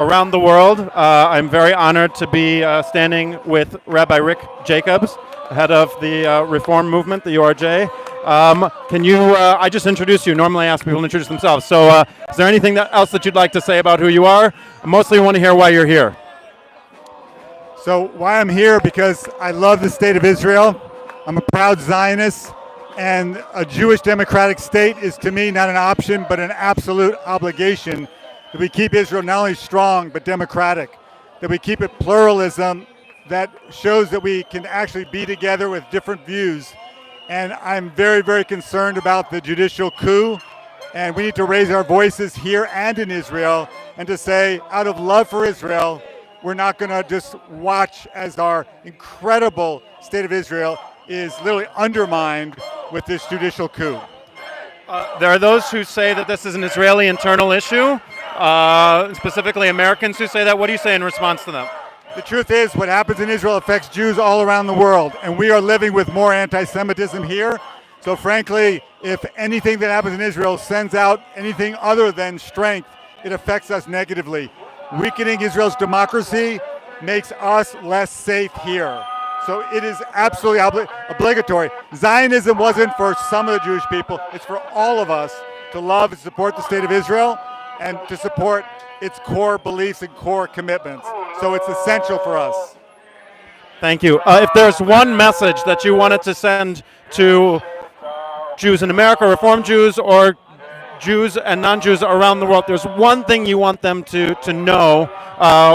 around the world. I'm very honored to be standing with Rabbi Rick Jacobs, head of the Reform Movement, the URJ. Can you, I just introduced you. Normally I ask people to introduce themselves. So is there anything else that you'd like to say about who you are? I mostly want to hear why you're here. So why I'm here, because I love the state of Israel. I'm a proud Zionist, and a Jewish democratic state is to me not an option but an absolute obligation, that we keep Israel not only strong but democratic, that we keep it pluralism that shows that we can actually be together with different views. And I'm very, very concerned about the judicial coup, and we need to raise our voices here and in Israel and to say, out of love for Israel, we're not going to just watch as our incredible state of Israel is literally undermined with this judicial coup. There are those who say that this is an Israeli internal issue, specifically Americans who say that. What do you say in response to them? The truth is, what happens in Israel affects Jews all around the world, and we are living with more anti-Semitism here. So frankly, if anything that happens in Israel sends out anything other than strength, it affects us negatively. Weakening Israel's democracy makes us less safe here. So it is absolutely obligatory. Zionism wasn't for some of the Jewish people. It's for all of us to love and support the state of Israel and to support its core beliefs and core commitments. So it's essential for us. Thank you. If there's one message that you wanted to send to Jews in America, Reform Jews, or Jews and non-Jews around the world, there's one thing you want them to know,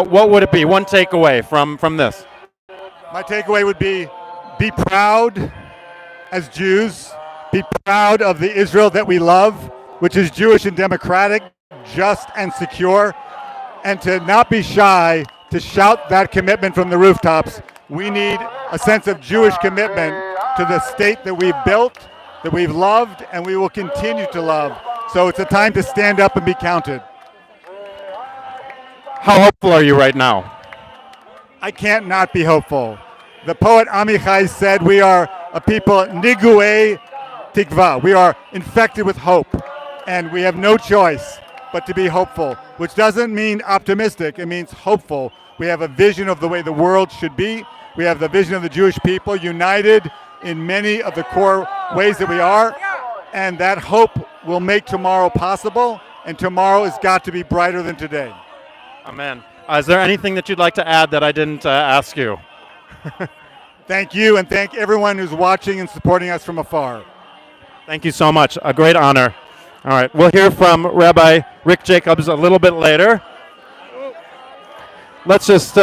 what would it be? One takeaway from this? My takeaway would be proud as Jews, be proud of the Israel that we love, which is Jewish and democratic, just and secure, and to not be shy to shout that commitment from the rooftops. We need a sense of Jewish commitment to the state that we've built, that we've loved, and we will continue to love. So it's a time to stand up and be counted. How hopeful are you right now? I can't not be hopeful. The poet Amichai said we are a people niguei tikva. We are infected with hope, and we have no choice but to be hopeful, which doesn't mean optimistic. It means hopeful. We have a vision of the way the world should be. We have the vision of the Jewish people united in many of the core ways that we are, and that hope will make tomorrow possible, and tomorrow has got to be brighter than today. Amen. Is there anything that you'd like to add that I didn't ask you? Thank you, and thank everyone who's watching and supporting us from afar. Thank you so much. A great honor. All right, we'll hear from Rabbi Rick Jacobs a little bit later. Let's just,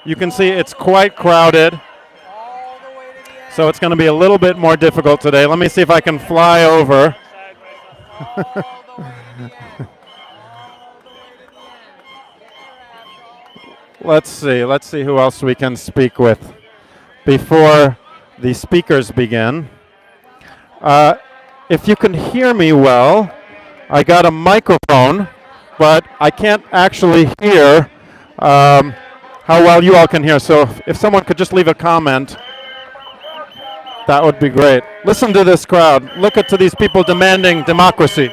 you can see it's quite crowded, so it's going to be a little bit more difficult today. Let me see if I can fly over. Let's see who else we can speak with before the speakers begin. If you can hear me well, I got a microphone, but I can't actually hear how well you all can hear. So if someone could just leave a comment, that would be great. Listen to this crowd. Look to these people demanding democracy.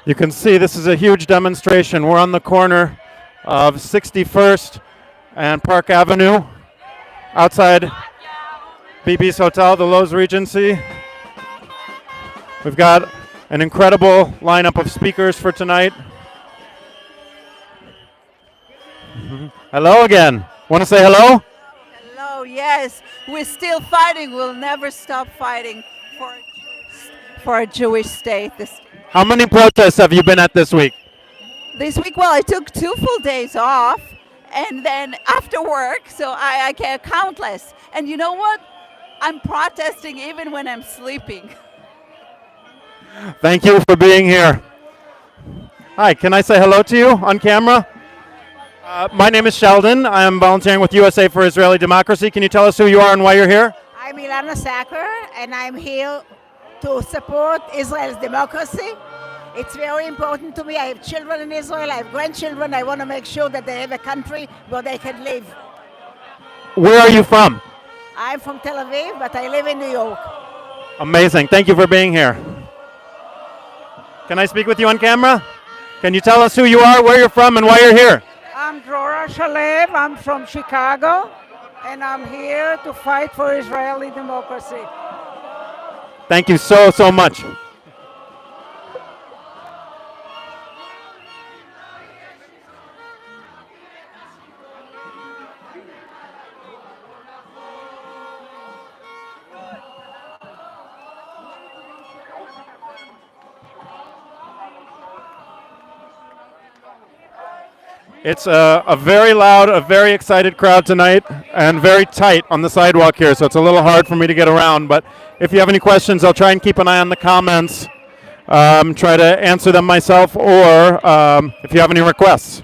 You can see this is a huge demonstration. We're on the corner of 61st and Park Avenue, outside BB's Hotel, the Lowe's Regency. We've got an incredible lineup of speakers for tonight. Hello again. Want to say hello? Hello, Yes, we're still fighting. We'll never stop fighting for a Jewish state. How many protests have you been at this week? This week, well, I took 2 full days off, and then after work, so I can countless. And you know what? I'm protesting even when I'm sleeping. Thank you for being here. Hi, can I say hello to you on camera? My name is Sheldon. I am volunteering with USA for Israeli Democracy. Can you tell us who you are and why you're here? I'm Ilana Sacker, and I'm here to support Israel's democracy. It's very important to me. I have children in Israel, I have grandchildren. I want to make sure that they have a country where they can live. Where are you from? I'm from Tel Aviv, but I live in New York. Amazing. Thank you for being here. Can I speak with you on camera? Can you tell us who you are, where you're from, and why you're here? I'm Drora Shalev. I'm from Chicago, and I'm here to fight for Israeli democracy. Thank you so much. It's a very loud, a very excited crowd tonight, and very tight on the sidewalk here, so it's a little hard for me to get around. But if you have any questions, I'll try and keep an eye on the comments, try to answer them myself, or if you have any requests.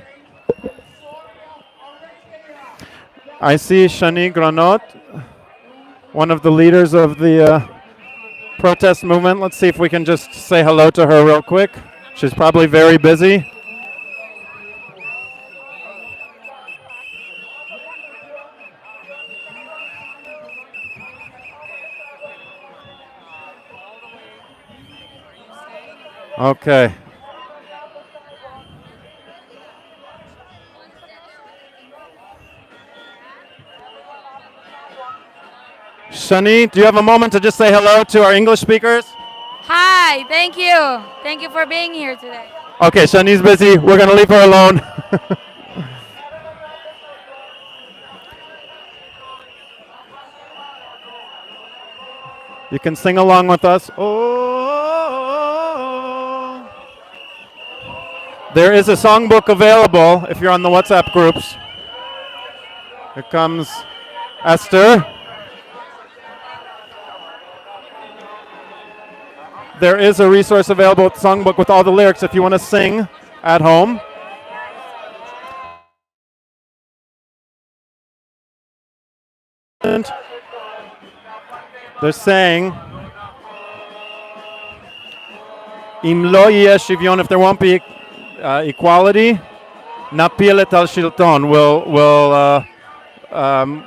I see Shani Granot, one of the leaders of the protest movement. Let's see if we can just say hello to her real quick. She's probably very busy. Okay. Shani, do you have a moment to just say hello to our English speakers? Hi, thank you. Thank you for being here today. Okay, Shani's busy. We're going to leave her alone. You can sing along with us. Oh. There is a songbook available if you're on the WhatsApp groups. Here comes Esther. There is a resource available with the songbook with all the lyrics if you want to sing at home. And they're saying, Im lo yeh shivyon, if there won't be equality, napil et al shilton,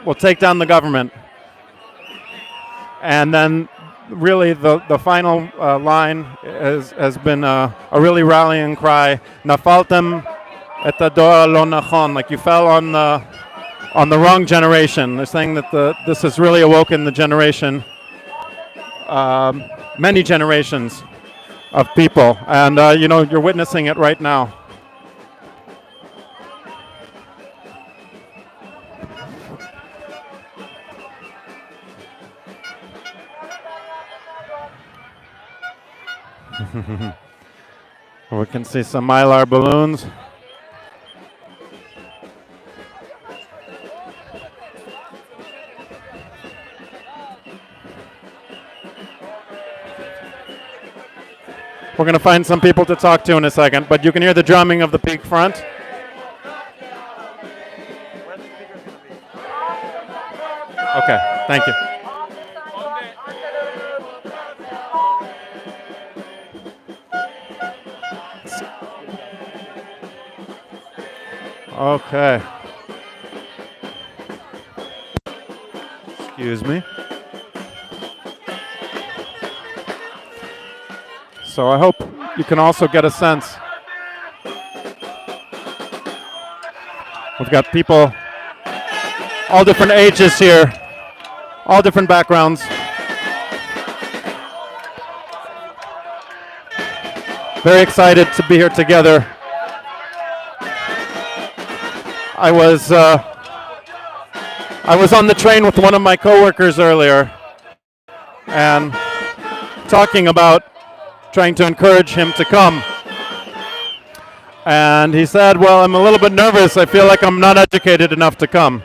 we'll take down the government. And then really the final line has been a really rallying cry, nafaltem et hador lo nachon, like you fell on the wrong generation. They're saying that this has really awoken the generation, many generations of people, and you're witnessing it right now. We can see some Mylar balloons. We're going to find some people to talk to in a second, but you can hear the drumming of the peak front. Okay, thank you. Okay. Excuse me. So I hope you can also get a sense. We've got people, all different ages here, all different backgrounds. Very excited to be here together. I was I was on the train with one of my coworkers earlier and talking about trying to encourage him to come. And he said, well, I'm a little bit nervous. I feel like I'm not educated enough to come.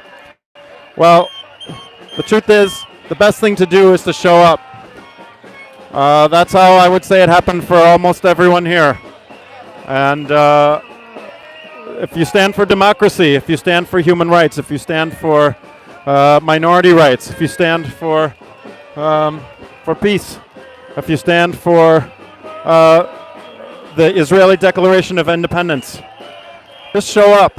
Well, the truth is, the best thing to do is to show up. That's how I would say it happened for almost everyone here. And if you stand for democracy, if you stand for human rights, if you stand for minority rights, if you stand for peace, if you stand for the Israeli Declaration of Independence, just show up.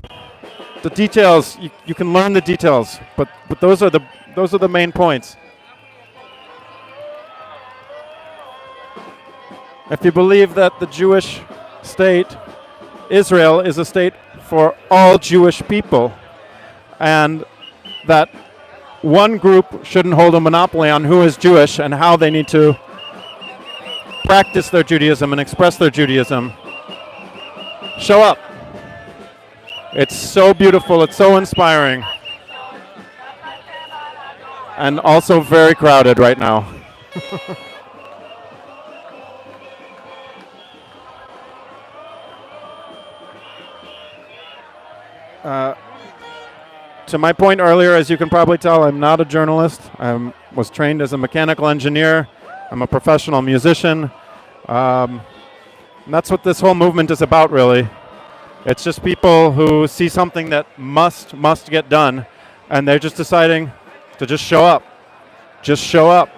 The details, you can learn the details, but those are the main points. If you believe that the Jewish state, Israel, is a state for all Jewish people, and that one group shouldn't hold a monopoly on who is Jewish and how they need to practice their Judaism and express their Judaism, show up. It's so beautiful, it's so inspiring, and also very crowded right now. To my point earlier, as you can probably tell, I'm not a journalist. I was trained as a mechanical engineer. I'm a professional musician. And that's what this whole movement is about, really. It's just people who see something that must get done, and they're just deciding to just show up. Just show up,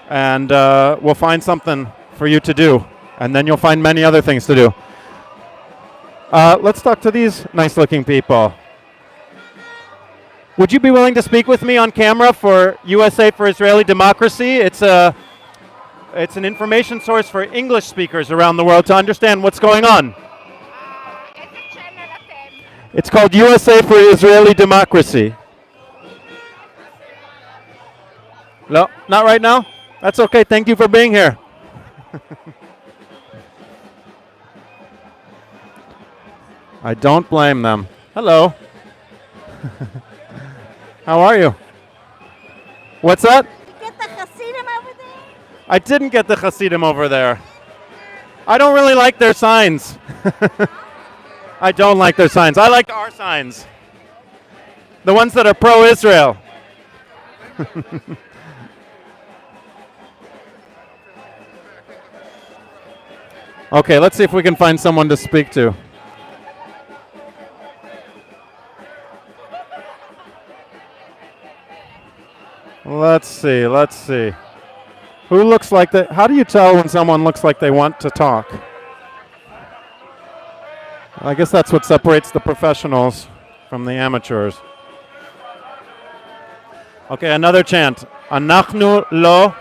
and we'll find something for you to do, and then you'll find many other things to do. Let's talk to these nice-looking people. Would you be willing to speak with me on camera for USA for Israeli Democracy? It's an information source for English speakers around the world to understand what's going on. It's called USA for Israeli Democracy. No, not right now? That's okay. Thank you for being here. I don't blame them. Hello. How are you? What's that? Get the Hasidim over there? I didn't get the Hasidim over there. I don't really like their signs. I don't like their signs. I like our signs. The ones that are pro-Israel. Okay, let's see if we can find someone to speak to. Let's see. Who looks like that? How do you tell when someone looks like they want to talk? I guess that's what separates the professionals from the amateurs. Okay, another chant. Anachnu lo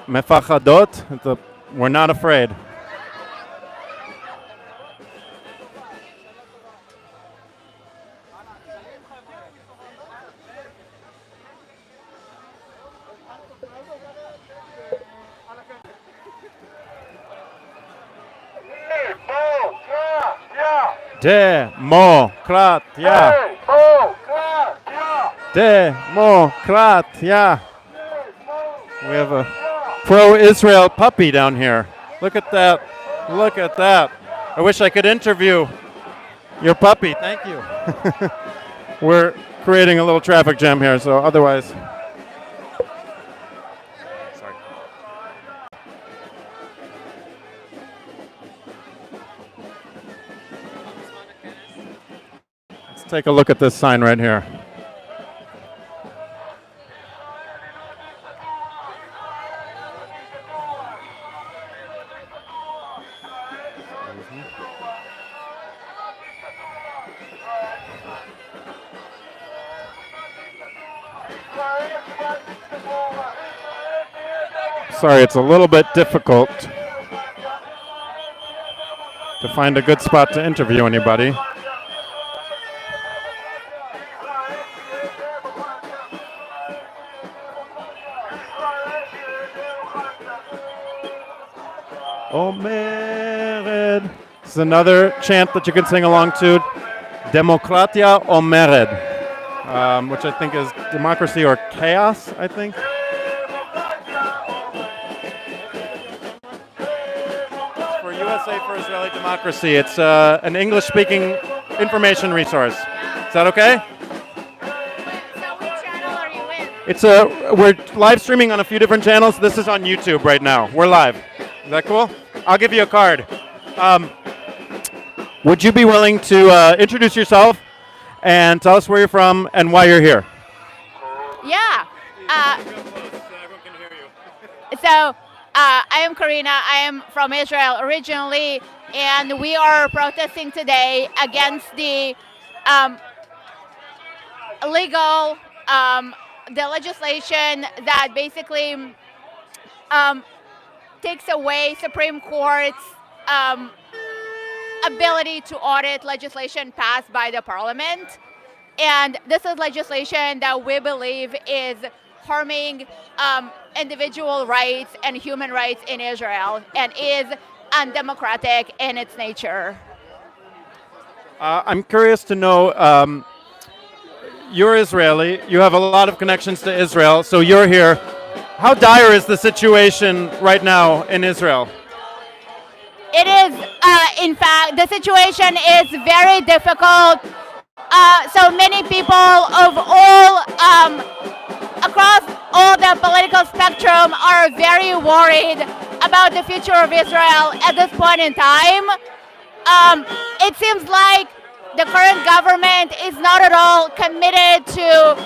mefachadot. We're not afraid. Democratia. Democratia. We have a pro-Israel puppy down here. Look at that. Look at that. I wish I could interview your puppy. Thank you. We're creating a little traffic jam here, so otherwise. Sorry. Let's take a look at this sign right here. Sorry, it's a little bit difficult to find a good spot to interview anybody. Omered. This is another chant that you can sing along to. Demokratia Omered. which I think is Democracy or Chaos, I think. For USA4IsraeliDemocracy. It's an English-speaking information resource. Is that okay? So which channel are you in? It's we're live streaming on a few different channels. This is on YouTube right now. We're live. Is that cool? I'll give you a card. Would you be willing to introduce yourself and tell us where you're from and why you're here? Yeah. So I am Karina. I am from Israel originally, and we are protesting today against the illegal the legislation that basically takes away Supreme Court's ability to audit legislation passed by the parliament. And this is legislation that we believe is harming individual rights and human rights in Israel and is undemocratic in its nature. I'm curious to know, you're Israeli, you have a lot of connections to Israel, so you're here. How dire is the situation right now in Israel? It is, in fact, the situation is very difficult. So many people of all, across all the political spectrum are very worried about the future of Israel at this point in time. It seems like the current government is not at all committed to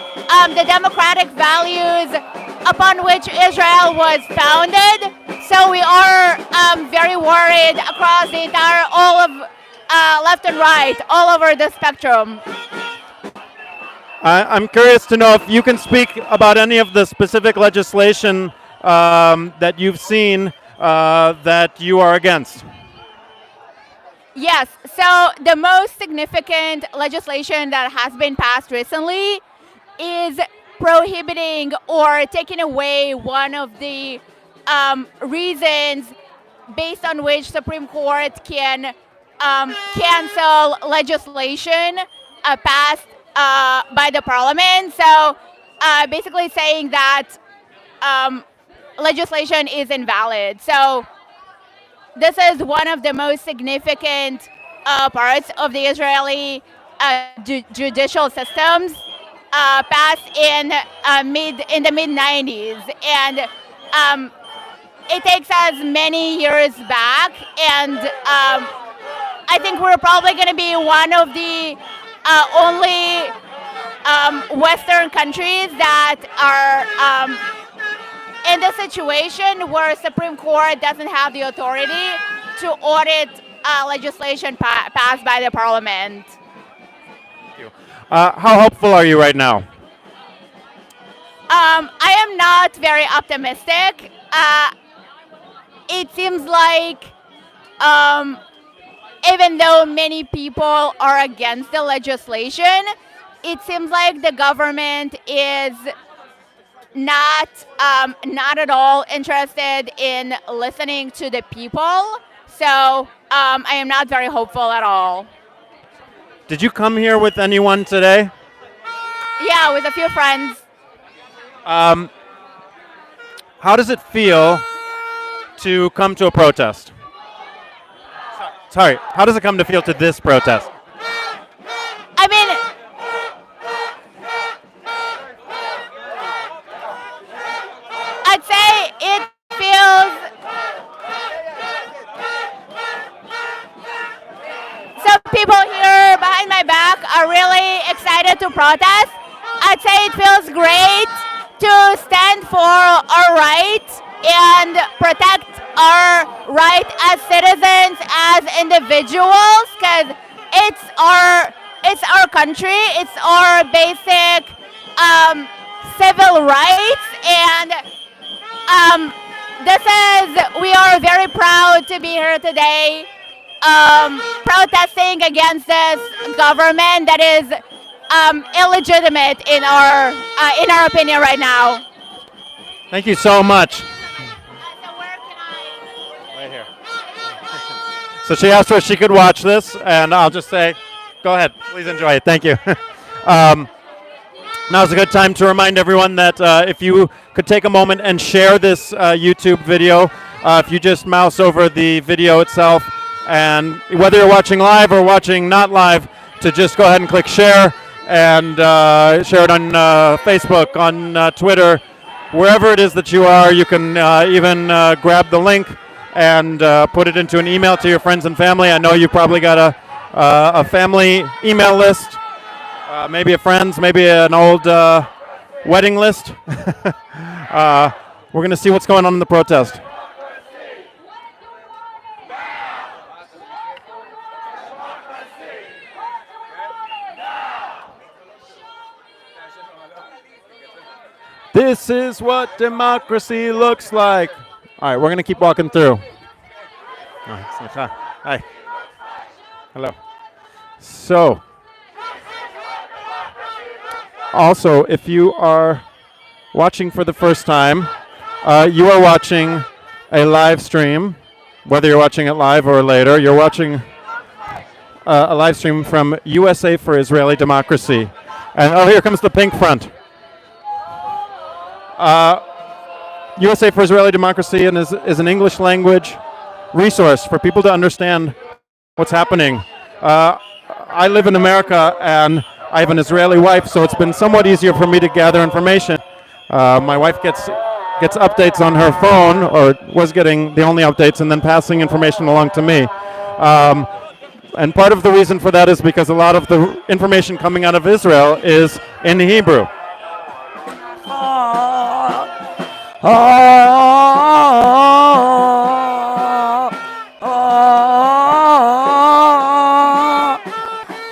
the democratic values upon which Israel was founded. So we are very worried across the entire, all of left and right, all over the spectrum. I'm curious to know if you can speak about any of the specific legislation that you've seen that you are against. Yes, so the most significant legislation that has been passed recently is prohibiting or taking away one of the reasons based on which Supreme Court can cancel legislation passed by the parliament. So basically saying that legislation is invalid. So this is one of the most significant parts of the Israeli judicial systems passed in the mid 90s, and it takes us many years back, and I think we're probably going to be one of the only Western countries that are in the situation where Supreme Court doesn't have the authority to audit legislation passed by the parliament. Thank you. How hopeful are you right now? I am not very optimistic. It seems like even though many people are against the legislation, it seems like the government is not at all interested in listening to the people. So I am not very hopeful at all. Did you come here with anyone today? Yeah, with a few friends. How does it feel to come to a protest? Sorry, how does it come to feel to this protest? I mean, I'd say it feels... Some people here behind my back are really excited to protest. I'd say it feels great to stand for our rights and protect our right as citizens, as individuals, because it's our country, it's our basic civil rights, and we are very proud to be here today protesting against this government that is illegitimate in our opinion right now. Thank you so much. So where can I? Right here. So she asked if she could watch this, and I'll just say, go ahead, please enjoy it. Thank you. Now's a good time to remind everyone that if you could take a moment and share this YouTube video, if you just mouse over the video itself, and whether you're watching live or watching not live, to just go ahead and click share and share it on Facebook, on Twitter, wherever it is that you are. You can even grab the link and put it into an email to your friends and family. I know you probably got a family email list. Maybe a friend's, maybe an old wedding list. We're going to see what's going on in the protest. This is what democracy looks like. All right, we're going to keep walking through. Hi. Hello. So, also, if you are watching for the first time, you are watching a live stream. Whether you're watching it live or later, you're watching a live stream from USA for Israeli Democracy. And oh, here comes the pink front. USA for Israeli Democracy is an English language resource for people to understand what's happening. I live in America and I have an Israeli wife, so it's been somewhat easier for me to gather information. My wife gets updates on her phone, or was getting the only updates, and then passing information along to me. And part of the reason for that is because a lot of the information coming out of Israel is in Hebrew.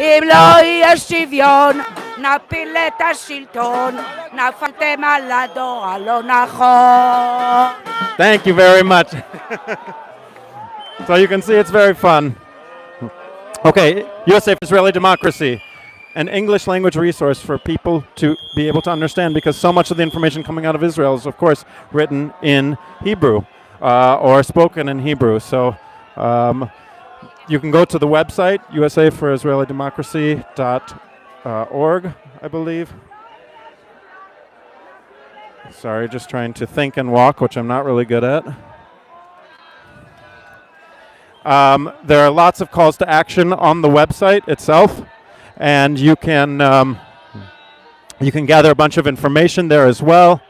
אם לא יהיה שוויון, נפיל את השלטון, נפלתם על הדור הלא נכון. Thank you very much. So you can see it's very fun. Okay, USA for Israeli Democracy, an English language resource for people to be able to understand, because so much of the information coming out of Israel is, of course, written in Hebrew or spoken in Hebrew. So you can go to the website, USA4IsraeliDemocracy.org, I believe. Sorry, just trying to think and walk, which I'm not really good at. There are lots of calls to action on the website itself, and you can gather a bunch of information there as well.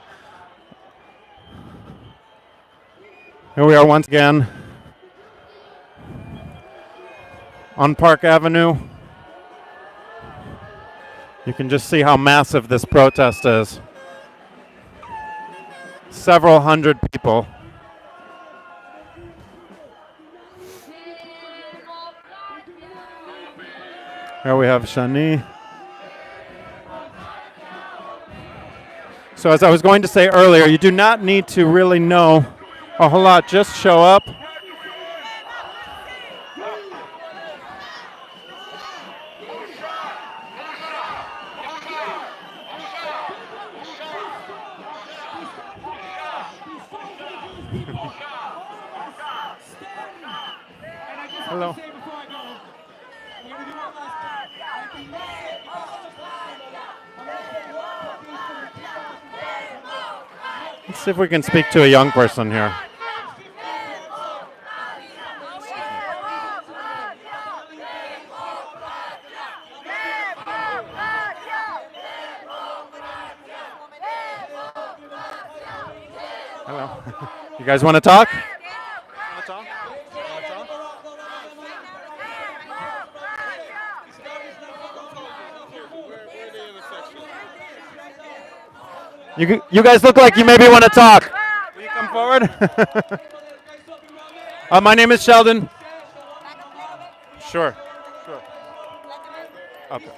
Here we are once again on Park Avenue. You can just see how massive this protest is. Several hundred people. Here we have Shani. So as I was going to say earlier, you do not need to really know a whole lot. Just show up. Hello. Let's see if we can speak to a young person here. Hello. You guys want to talk? You guys look like you maybe want to talk. Will you come forward? My name is Sheldon. Sure. Okay.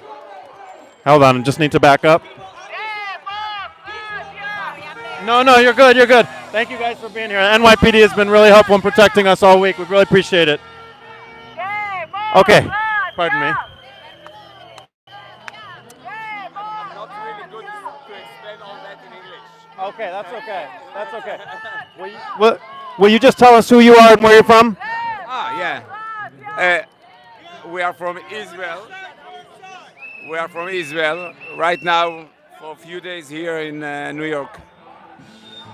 Hold on, I just need to back up. No, you're good. Thank you guys for being here. NYPD has been really helpful in protecting us all week. We really appreciate it. Okay, pardon me. Okay, that's okay. Will you just tell us who you are and where you're from? Yeah. We are from Israel. Right now, for a few days here in New York.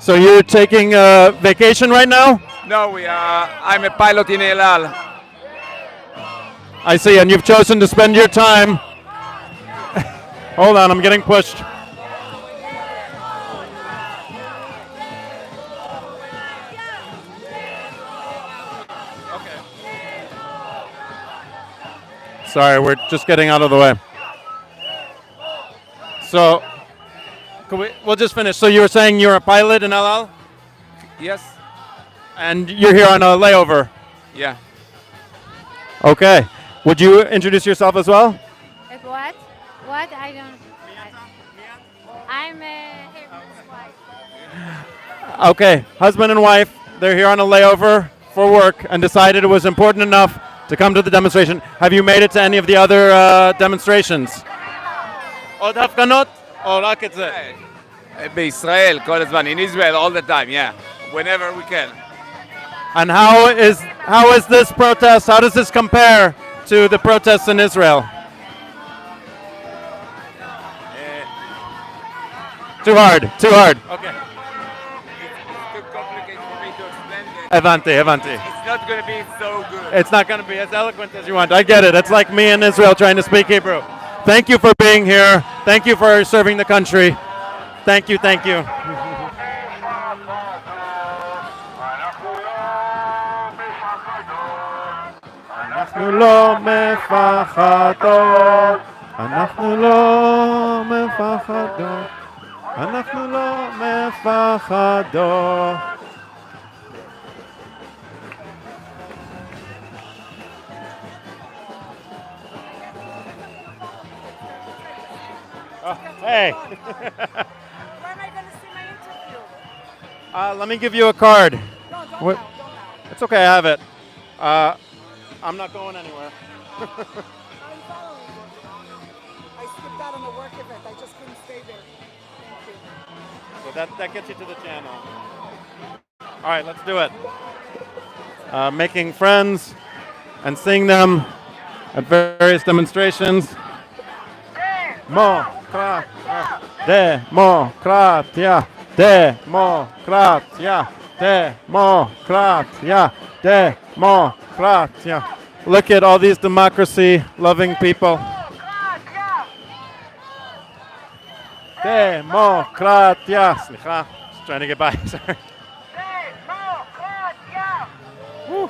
So you're taking a vacation right now? No, I'm a pilot in El Al. I see, and you've chosen to spend your time. Hold on, I'm getting pushed. Sorry, we're just getting out of the way. So, we'll just finish. So you were saying you're a pilot in El Al? Yes? And you're here on a layover? Yeah. Okay. Would you introduce yourself as well? What? What? I don't. I'm his wife. Okay, husband and wife, they're here on a layover for work and decided it was important enough to come to the demonstration. Have you made it to any of the other demonstrations? עוד הפגנות? או רק את זה? בישראל, כל הזמן. In Israel, all the time, yeah. Whenever we can. And how is this protest, how does this compare to the protests in Israel? Too hard. Okay. It's too complicated for me to explain it. Avanti. It's not going to be so good. It's not going to be as eloquent as you want. I get it. It's like me in Israel trying to speak Hebrew. Thank you for being here. Thank you for serving the country. Thank you. אנחנו לא מפחדות. אנחנו לא מפחדות. אנחנו לא מפחדות. Hey. When am I going to see my interview? Let me give you a card. No, What? don't. It's okay, I have it. I'm not going anywhere. I'm following you. I skipped out on the work event. I just couldn't stay there. Thank you. So that gets you to the channel. All right, let's do it. Making friends and seeing them at various demonstrations. Democracia. Look at all these democracy-loving people. Democracia. Slicha, just trying to get by. Sorry. Woo.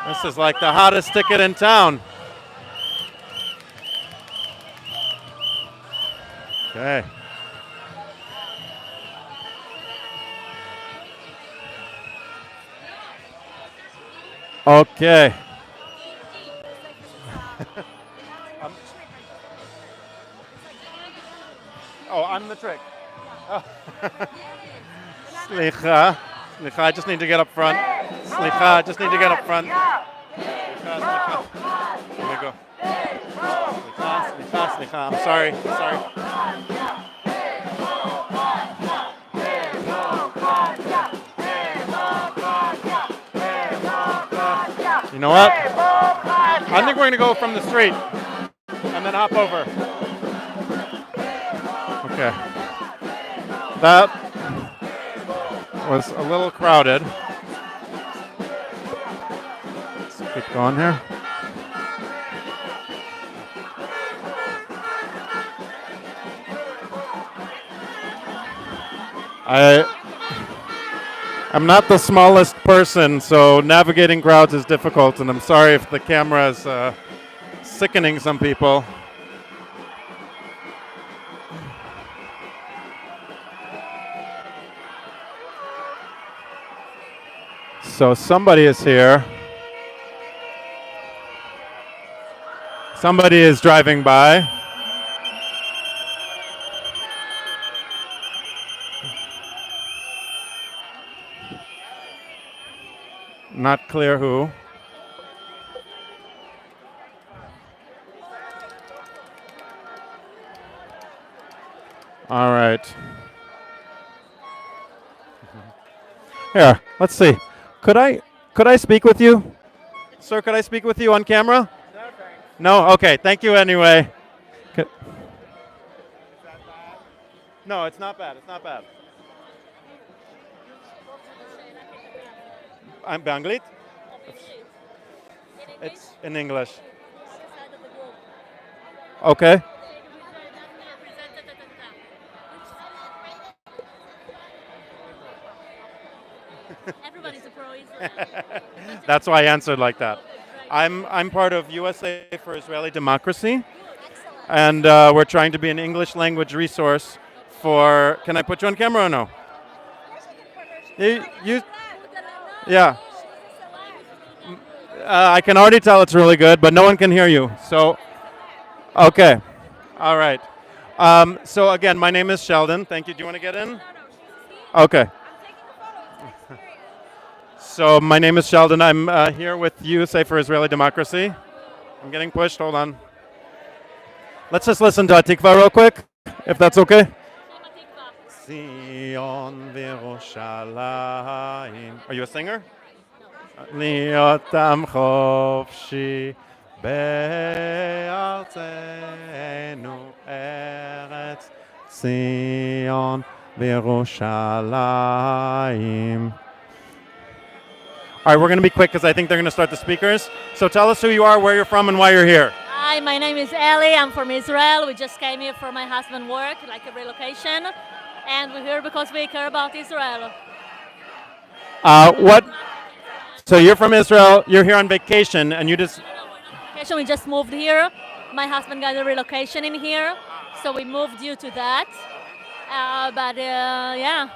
This is like the hottest ticket in town. Okay. Okay. Oh, I'm the trick. Oh. Slicha. I just need to get up front. Slicha, I just need to get up front. Slicha. Here we go. Slicha. I'm sorry. You know what? I think we're going to go from the street and then hop over. Okay. That was a little crowded. Let's keep going here. I'm not the smallest person, so navigating crowds is difficult, and I'm sorry if the camera is sickening some people. So somebody is here. Somebody is driving by. Not clear who. All right. Here, let's see. Could I speak with you? Sir, could I speak with you on camera? No, thanks. No? Okay, thank you anyway. No, it's not bad. It's not bad. I'm באנגלית? It's in English. Okay. Everybody's a pro-Israel. That's why I answered like that. I'm part of USA for Israeli Democracy, and we're trying to be an English language resource for. Can I put you on camera or no? You yeah. I can already tell it's really good, but no one can hear you. So, okay, all right. So again, my name is Sheldon. Thank you. Do you want to get in? Okay. So my name is Sheldon. I'm here with USA for Israeli Democracy. I'm getting pushed. Hold on. Let's just listen to Atikva real quick, if that's okay. Zion v'Yerushalayim. Are you a singer? להיות עם חופשי בארצנו ארץ ציון וירושלים. All right, we're going to be quick because I think they're going to start the speakers. So tell us who you are, where you're from, and why you're here. Hi, my name is Ellie. I'm from Israel. We just came here for my husband's work, like a relocation. And we're here because we care about Israel. So you're from Israel, you're here on vacation, and you just... We just moved here. My husband got a relocation in here, so we moved due to that. Yeah.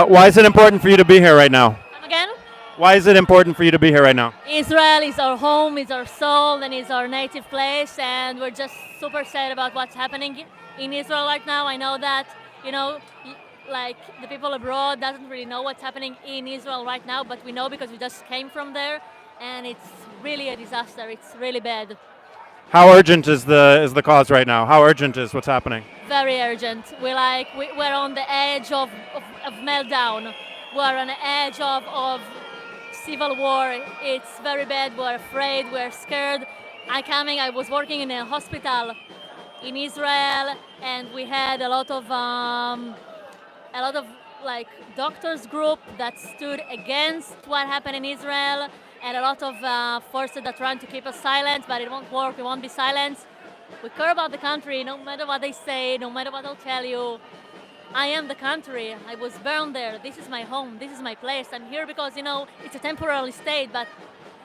Why is it important for you to be here right now? Come again? Why is it important for you to be here right now? Israel is our home, is our soul, and is our native place, and we're just super sad about what's happening in Israel right now. I know that, like the people abroad doesn't really know what's happening in Israel right now, but we know because we just came from there, and it's really a disaster. It's really bad. How urgent is the cause right now? How urgent is what's happening? Very urgent. We're on the edge of meltdown. We're on the edge of civil war. It's very bad. We're afraid. We're scared. I was working in a hospital in Israel, and we had a lot of like doctors group that stood against what happened in Israel, and a lot of forces that trying to keep us silent, but it won't work. We won't be silenced. We care about the country, no matter what they say, no matter what they'll tell you. I am the country. I was born there. This is my home. This is my place. I'm here because, it's a temporary state, but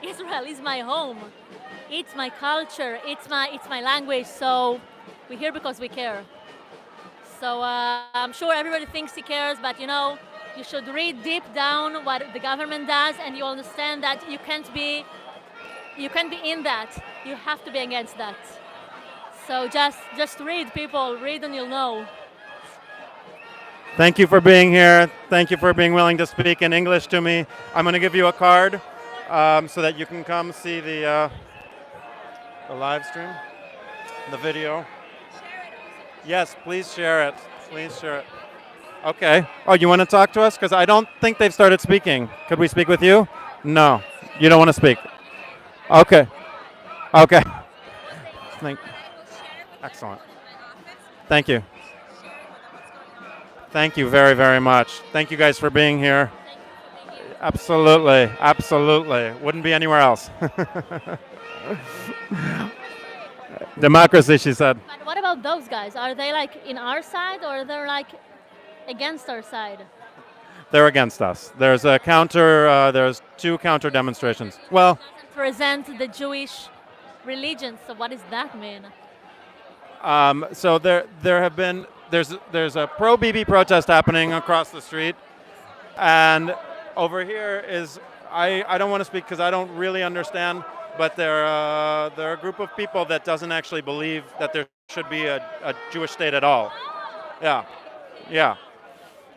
Israel is my home. It's my culture. It's my language. So we're here because we care. So I'm sure everybody thinks he cares, but you should read deep down what the government does, and you understand that you can't be in that. You have to be against that. So just read, people. Read and you'll know. Thank you for being here. Thank you for being willing to speak in English to me. I'm going to give you a card so that you can come see the live stream, the video. Yes, please share it. Please share it. Okay. Oh, you want to talk to us? Because I don't think they've started speaking. Could we speak with you? No. You don't want to speak? Okay. Okay. Excellent. Thank you. Thank you very, very much. Thank you guys for being here. Absolutely. Absolutely. Wouldn't be anywhere else. Democracy, she said. But what about those guys? Are they in our side, or they're against our side? They're against us. There's there's two counter demonstrations. Well, present the Jewish religion. So what does that mean? So there's a pro-Bibi protest happening across the street, and over here is I don't want to speak because I don't really understand, but they're a group of people that doesn't actually believe that there should be a Jewish state at all. Yeah.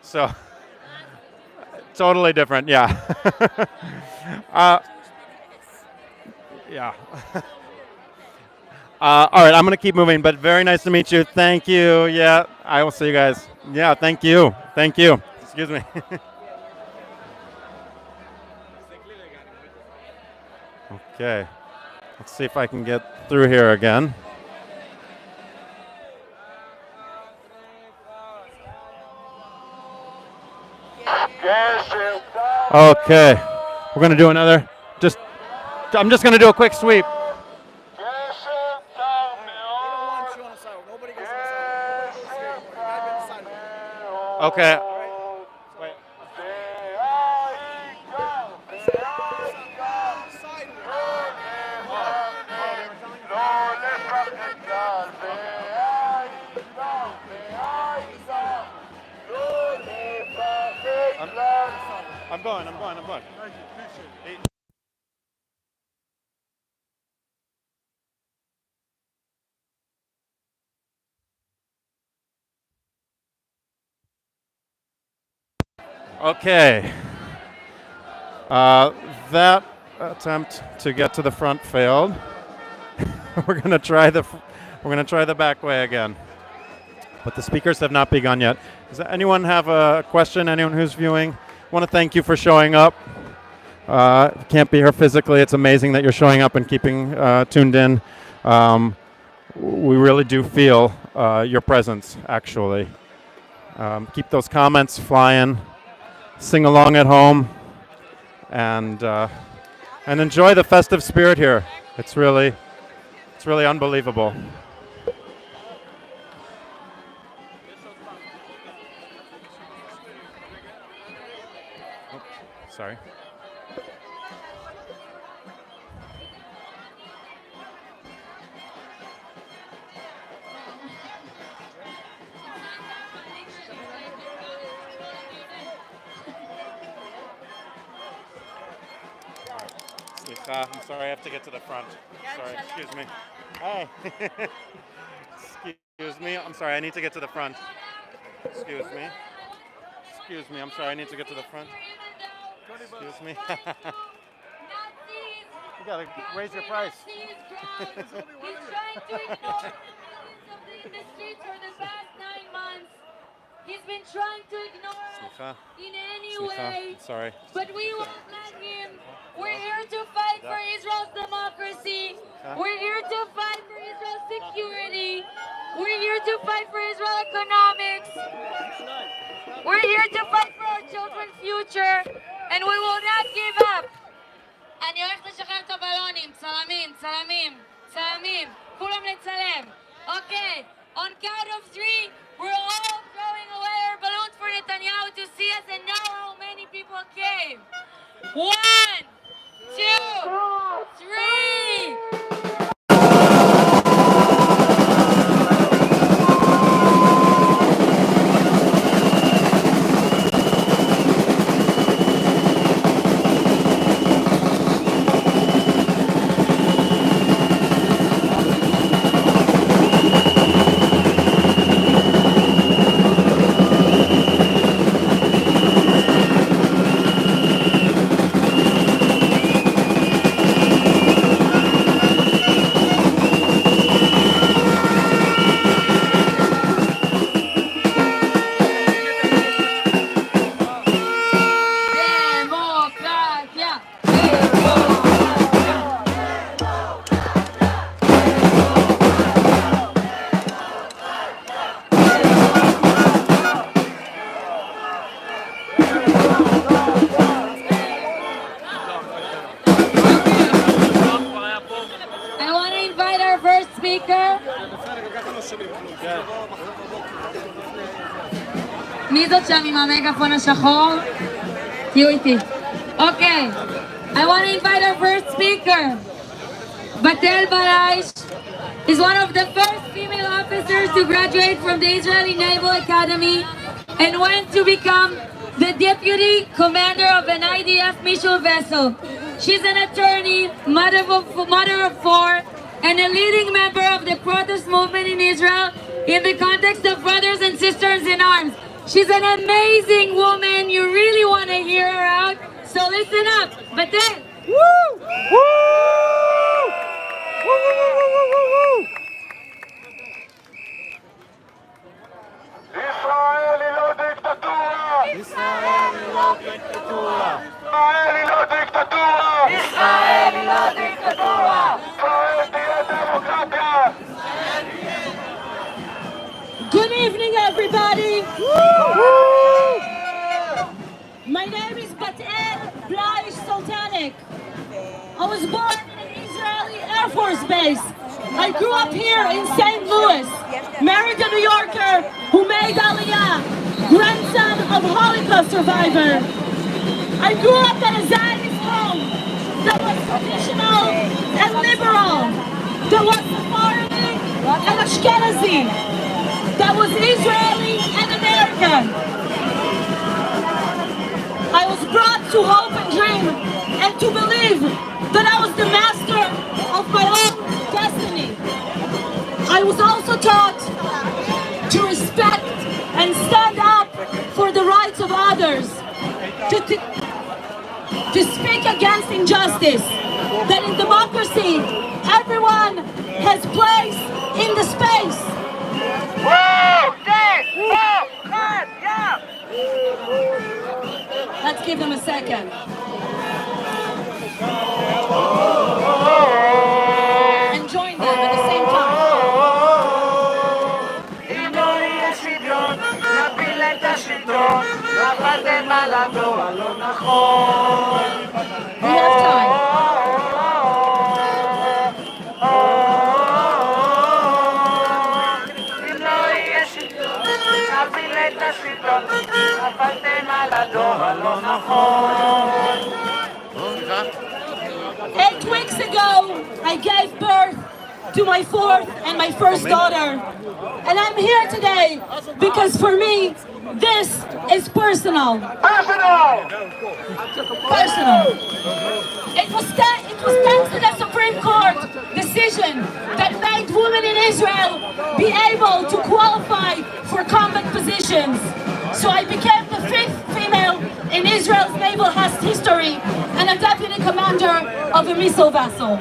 So totally different. Yeah. Yeah. All right, I'm going to keep moving, but very nice to meet you. Thank you. Yeah, I will see you guys. Yeah, thank you. Thank you. Excuse me. Okay. Let's see if I can get through here again. Okay, we're going to do another. I'm just going to do a quick sweep. Okay. Wait. I'm going. Okay. That attempt to get to the front failed. We're gonna try the back way again. But the speakers have not begun yet. Does anyone have a question? Anyone who's viewing? I want to thank you for showing up. Can't be here physically. It's amazing that you're showing up and keeping tuned in. We really do feel your presence, actually. Keep those comments flying. Sing along at home. And enjoy the festive spirit here. It's really unbelievable. Sorry. I'm sorry, I have to get to the front. Sorry, excuse me. Hi. Excuse me. I'm sorry, I need to get to the front. Excuse me. Excuse me. I'm sorry, I need to get to the front. Excuse me. You gotta raise your price. He's trying to ignore in the streets for the past 9 months. He's been trying to ignore us in any way. Sorry. But we won't let him. We're here to fight for Israel's democracy. We're here to fight for Israel's security. We're here to fight for Israel economics. We're here to fight for our children's future. And we will not give up. אני הולכת לשחרר את הבלונים. צלמים, צלמים, צלמים. כולם לצלם. Okay. On count of 3, we're all throwing away our balloons for Netanyahu to see us and know how many people came. 1, 2, 3. מי זאת שם עם המגפון השחור? תהיו איתי. Okay, I want to invite our first speaker. Batel Baraish is one of the first female officers to graduate from the Israeli Naval Academy and went to become the deputy commander of an IDF missile vessel. She's an attorney, mother of 4, and a leading member of the protest movement in Israel in the context of brothers and sisters in arms. She's an amazing woman. You really want to hear her out. So listen up. Batel. Woo! Woo! Woo! Woo! ישראל היא לא דיקטטורה! ישראל היא לא דיקטטורה! ישראל היא לא דיקטטורה! ישראל היא לא דיקטטורה! ישראל תהיה דמוקרטיה! Good evening, everybody. guys. I grew up here in St. Louis, married a New Yorker who made Aliyah, grandson of Holocaust survivor. I grew up in a Zionist home that was traditional and liberal, that was Sephardi and Ashkenazi, that was Israeli and American. I was brought to hope and dream and to believe that I was the master of my own destiny. I was also taught to respect and stand up for the rights of others, to speak against injustice, that in democracy, everyone has place in the space. Let's give them a second. And join them at the same time. We have time. Eight weeks ago, I gave birth to my fourth and my first daughter. And I'm here today because for me, this is personal. Personal! It was thanks to the Supreme Court decision that made women in Israel be able to qualify for combat positions. So I became the 5th female in Israel's naval history and a deputy commander of a missile vessel.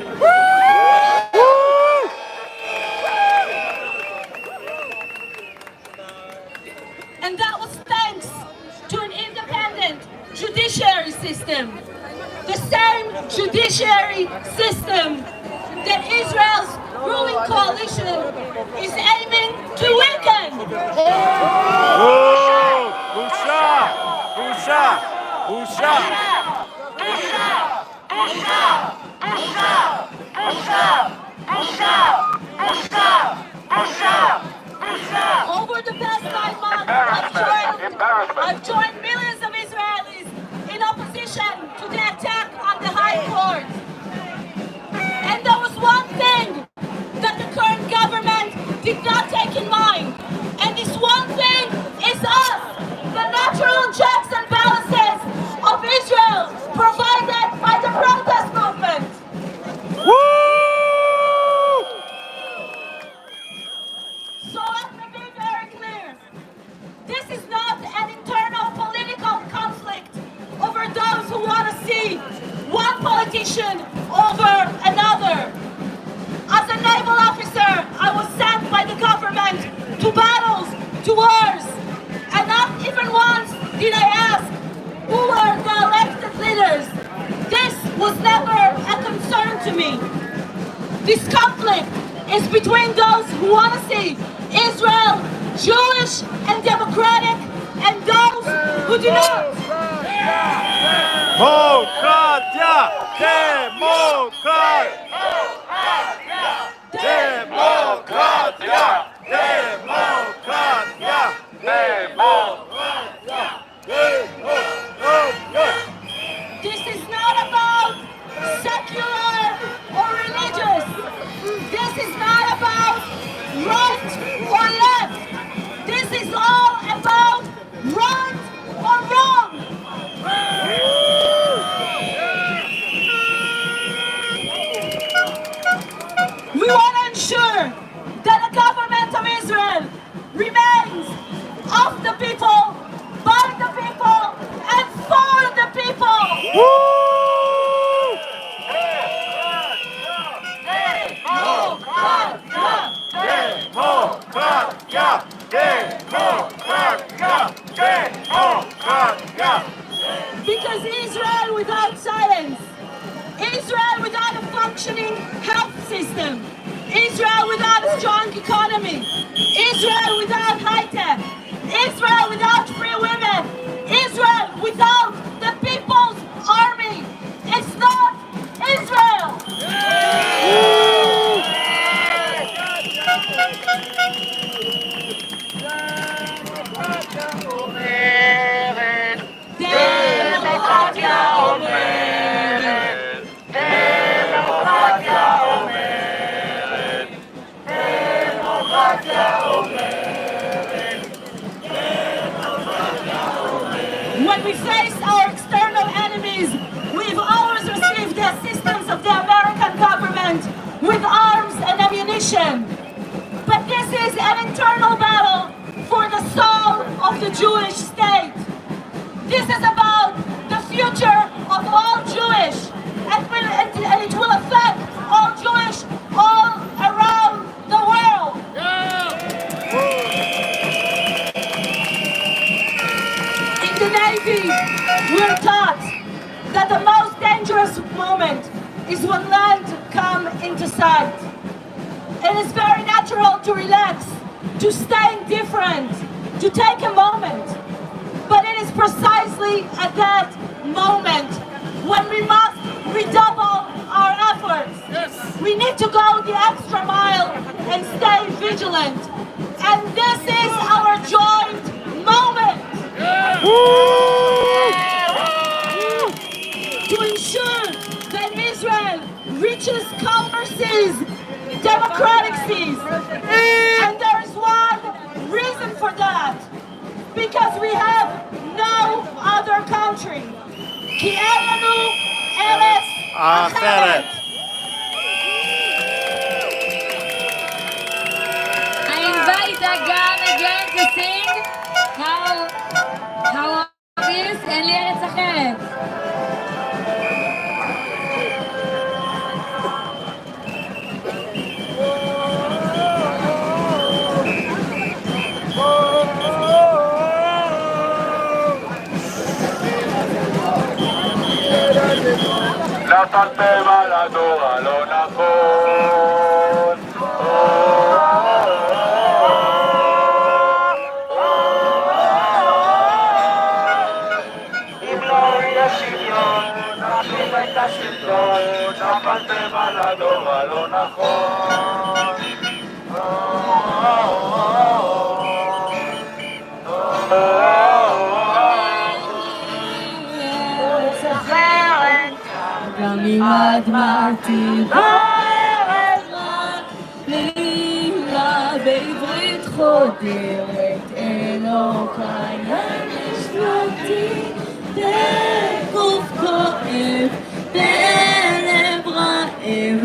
And that was thanks to an independent judiciary system. The same judiciary system that Israel's ruling coalition is aiming to weaken. Over the past 9 months, I've joined millions of Israelis in opposition to the attack on the High Court. And there was one thing that the current government did not take in mind. And this one thing is us, the natural checks and balances of Israel provided by the protest movement. So let me be very clear. This is not an internal political conflict over those who want to see one politician over another. As a naval officer, I was sent by the government to battles, to wars, and not even once did I ask who were the elected leaders. This was never a concern to me. This conflict is between those who want to see Israel Jewish and democratic and those who do not. Democracia! Democracia! Democracia! Democracia! Democracia! This is not about secular or religious. This is not about right or left. This is all about right or wrong. We want to ensure that the government of Israel remains of the people, by the people, and for the people. Democracia! Democracia! when we face our external enemies, we've always received the assistance of the American government with arms and ammunition. But this is an internal battle for the soul of the Jewish state. This is about the future of all Jewish, and it will affect all Jewish all around the world. In the Navy, we're taught that the most dangerous moment is when land comes into sight. It is very natural to relax, to stay indifferent, to take a moment. But it is precisely at that moment when we must redouble our efforts. Yes. We need to go the extra mile and stay vigilant. And this is our joint moment. Yeah. To ensure that Israel reaches color seas, democratic seas. And there is one reason for that. Because we have no other country. כי אין לנו ארץ אחרת. I invite Agam again to sing how obvious אין לי ארץ אחרת. נפלתם על הדור הלא נכון. אם לא יהיה שוויון, נחליף את השלטון. נפלתם על הדור הלא נכון. גם אם אדמתי בוערת לילה בעברית חודרת אלוקיי נשמתי בגוף כואב בלב רעב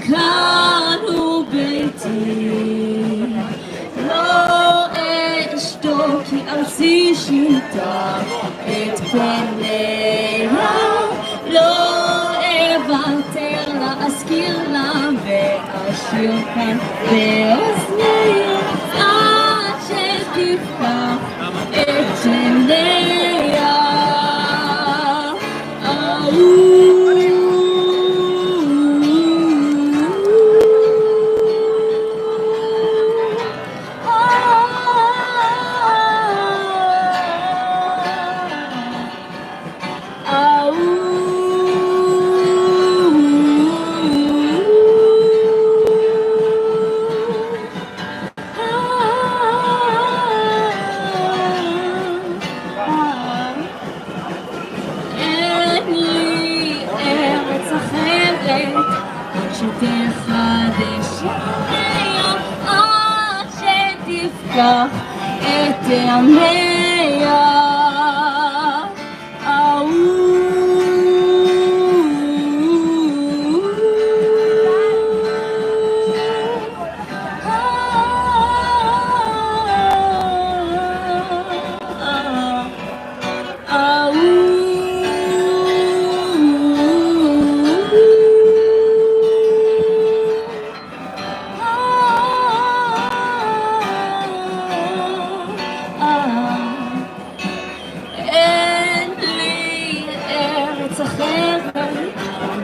כאן הוא ביתי לא אשתוק כי ארצי שיטה את פניה לא אוותר להזכיר לה ואשיר כאן באוזניה עד שתפתח את עיניה שתחדש היום עד שתפתח את ימיה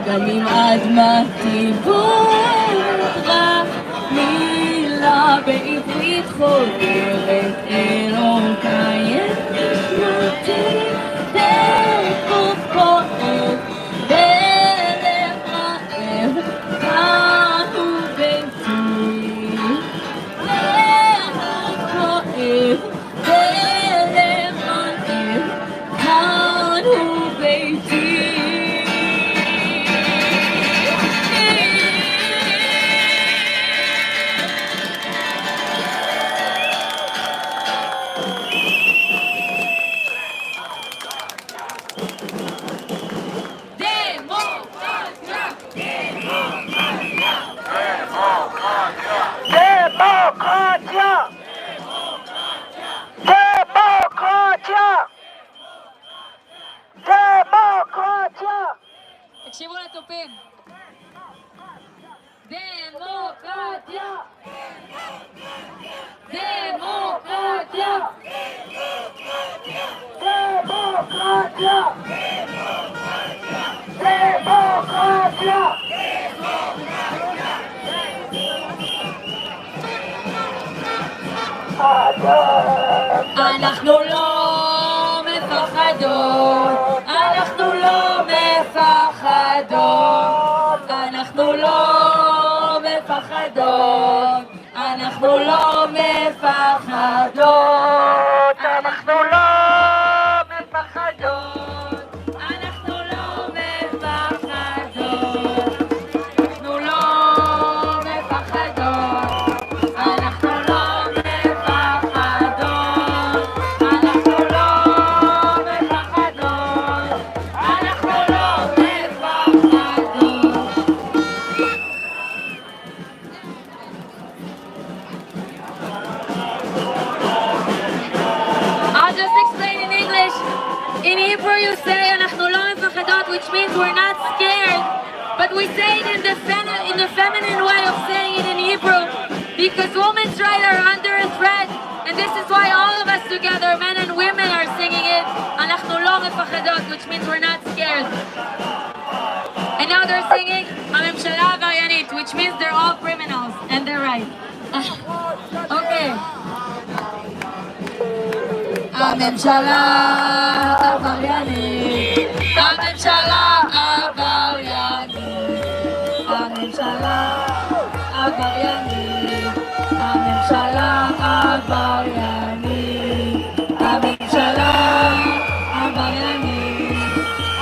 גם אם אדמתי בוערת רק מילה בעברית חודרת אלוקיי נשמתי בגוף כואב בלב רעב כאן הוא ביתי בלב כואב בלב רעב כאן הוא ביתי אנחנו לא מפחדות, אנחנו לא מפחדות, אנחנו לא מפחדות, אנחנו לא מפחדות, אנחנו לא מפחדות, אנחנו לא מפחדות, אנחנו לא מפחדות, אנחנו לא מפחדות, אנחנו לא מפחדות, אנחנו לא מפחדות. I'll just explain in English. In Hebrew you say אנחנו לא מפחדות, which means we're not scared. But we say it in the feminine way of saying it in Hebrew because women's rights are under a threat. And this is why all of us together, men and women, are singing it. אנחנו לא מפחדות, which means we're not scared. And now they're singing הממשלה עבריינית, which means they're all criminals and they're right. Okay. הממשלה עבריינית, הממשלה עבריינית, הממשלה עבריינית, הממשלה עבריינית, הממשלה עבריינית,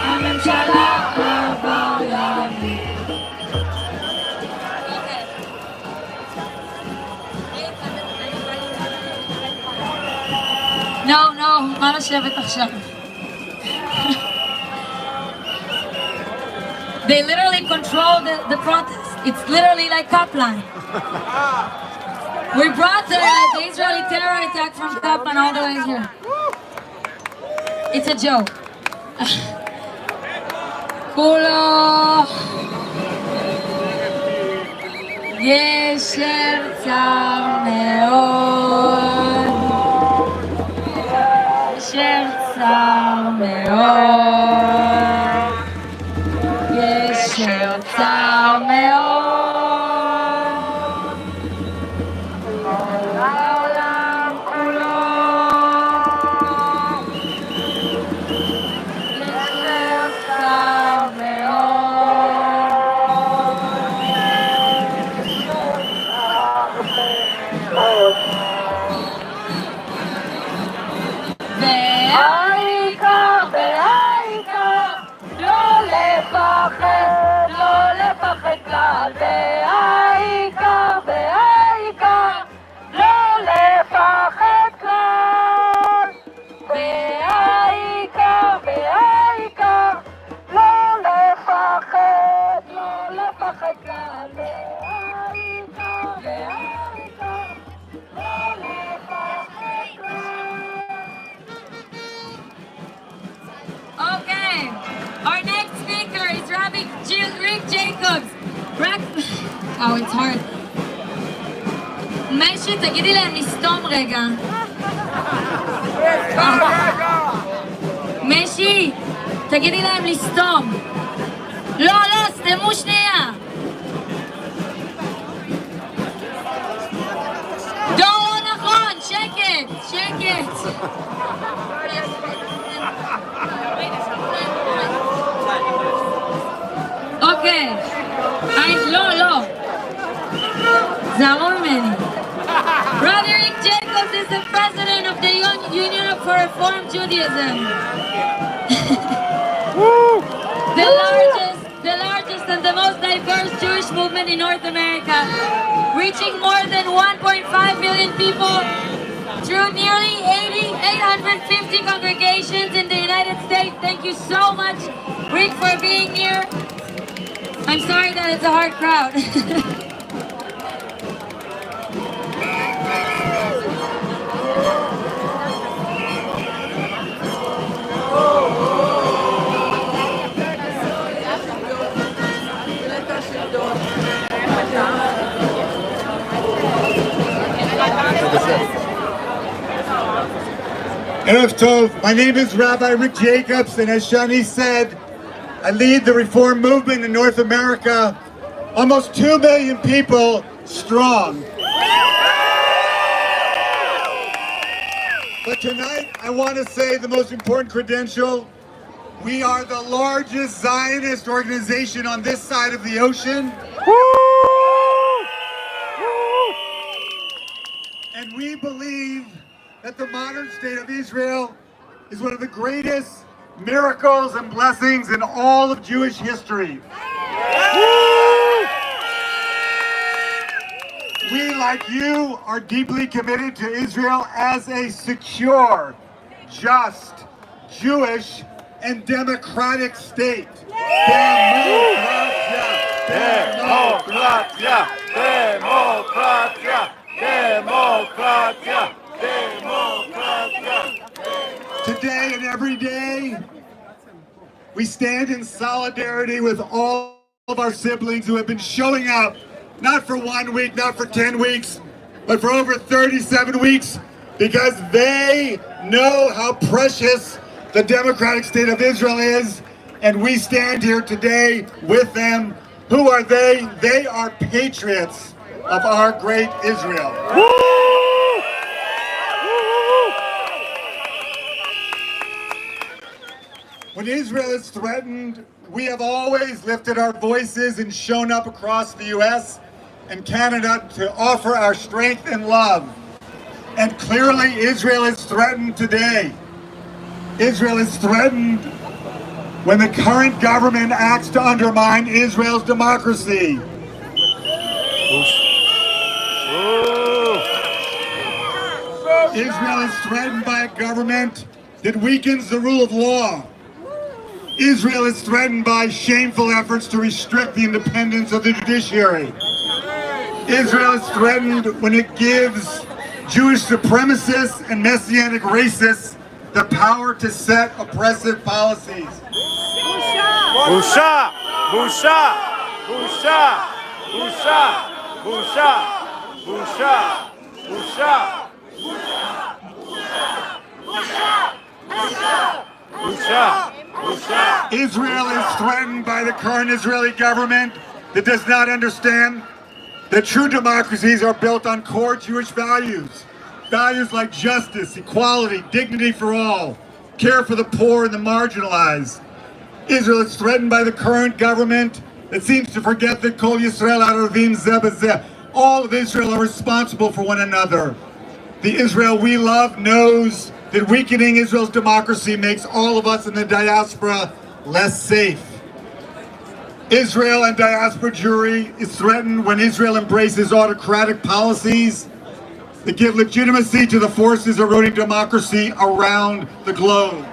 הממשלה עבריינית. No, מה לשבת עכשיו? They literally control the protest. It's literally like Kaplan. We brought the Israeli terror attack from Kaplan all the way here. It's a joke. כולו גשר צר מאוד, גשר צר מאוד, גשר צר מאוד, העולם כולו גשר צר מאוד. והעיקר, לא לפחד, לא לפחד כלל. והעיקר, לא לפחד כלל. והעיקר, לא לפחד, לא לפחד כלל. והעיקר, לא לפחד כלל. Okay, our next speaker is Rabbi Rick Jacobs. Oh, it's hard. משי, תגידי להם לסתום רגע. משי, תגידי להם לסתום. לא, סתמו שנייה. לא נכון, שקט. Okay. לא. זהרו ממני. Brother Rick Jacobs is the president of the Union for Reform Judaism. the largest and the most diverse Jewish movement in North America, reaching more than 1.5 million people through nearly 850 congregations in the United States. Thank you so much, Rick, for being here. I'm sorry that it's a hard crowd. Erev Tov, my name is Rabbi Rick Jacobs, and as Shani said, I lead the reform movement in North America, almost 2 million people strong. But tonight, I want to say the most important credential. We are the largest Zionist organization on this side of the ocean. And we believe that the modern state of Israel is one of the greatest miracles and blessings in all of Jewish history. We, like you, are deeply committed to Israel as a secure, just, Jewish, and democratic state. Democracia! Democracia! Democracia! Democracia! Democracia! Today and every day, we stand in solidarity with all of our siblings who have been showing up, not for 1 week, not for 10 weeks, but for over 37 weeks, because they know how precious the democratic state of Israel is, and we stand here today with them. Who are they? They are patriots of our great Israel. When Israel is threatened, we have always lifted our voices and shown up across the US and Canada to offer our strength and love. And clearly Israel is threatened today. Israel is threatened when the current government acts to undermine Israel's democracy. Israel is threatened by a government that weakens the rule of law. Israel is threatened by shameful efforts to restrict the independence of the judiciary. Israel is threatened when it gives Jewish supremacists and Messianic racists the power to set oppressive policies. Busha! Busha! Busha! Busha! Busha! Busha! Busha! Busha! Israel is threatened by the current Israeli government that does not understand that true democracies are built on core Jewish values. Values like justice, equality, dignity for all, care for the poor and the marginalized. Israel is threatened by the current government that seems to forget that Kol Yisrael Aravim Zeh B'Zeh. All of Israel are responsible for one another. The Israel we love knows that weakening Israel's democracy makes all of us in the diaspora less safe. Israel and diaspora Jewry is threatened when Israel embraces autocratic policies that give legitimacy to the forces eroding democracy around the globe.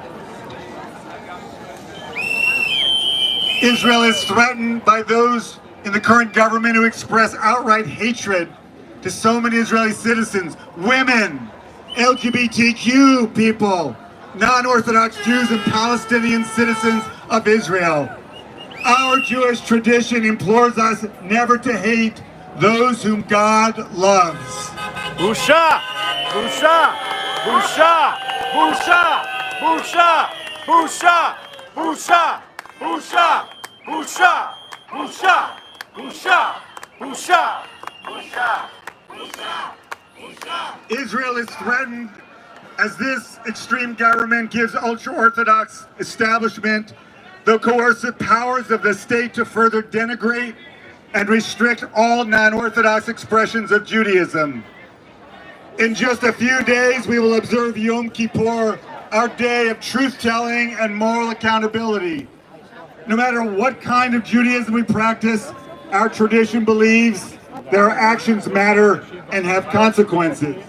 Israel is threatened by those in the current government who express outright hatred to so many Israeli citizens, women, LGBTQ people, non-Orthodox Jews, and Palestinian citizens of Israel. Our Jewish tradition implores us never to hate those whom God loves. Busha! Busha! Busha! Busha! Busha! Busha! Busha! Busha! Busha! Busha! Busha! Busha! Israel is threatened as this extreme government gives ultra-Orthodox establishment the coercive powers of the state to further denigrate and restrict all non-Orthodox expressions of Judaism. In just a few days, we will observe Yom Kippur, our day of truth-telling and moral accountability. No matter what kind of Judaism we practice, our tradition believes that our actions matter and have consequences.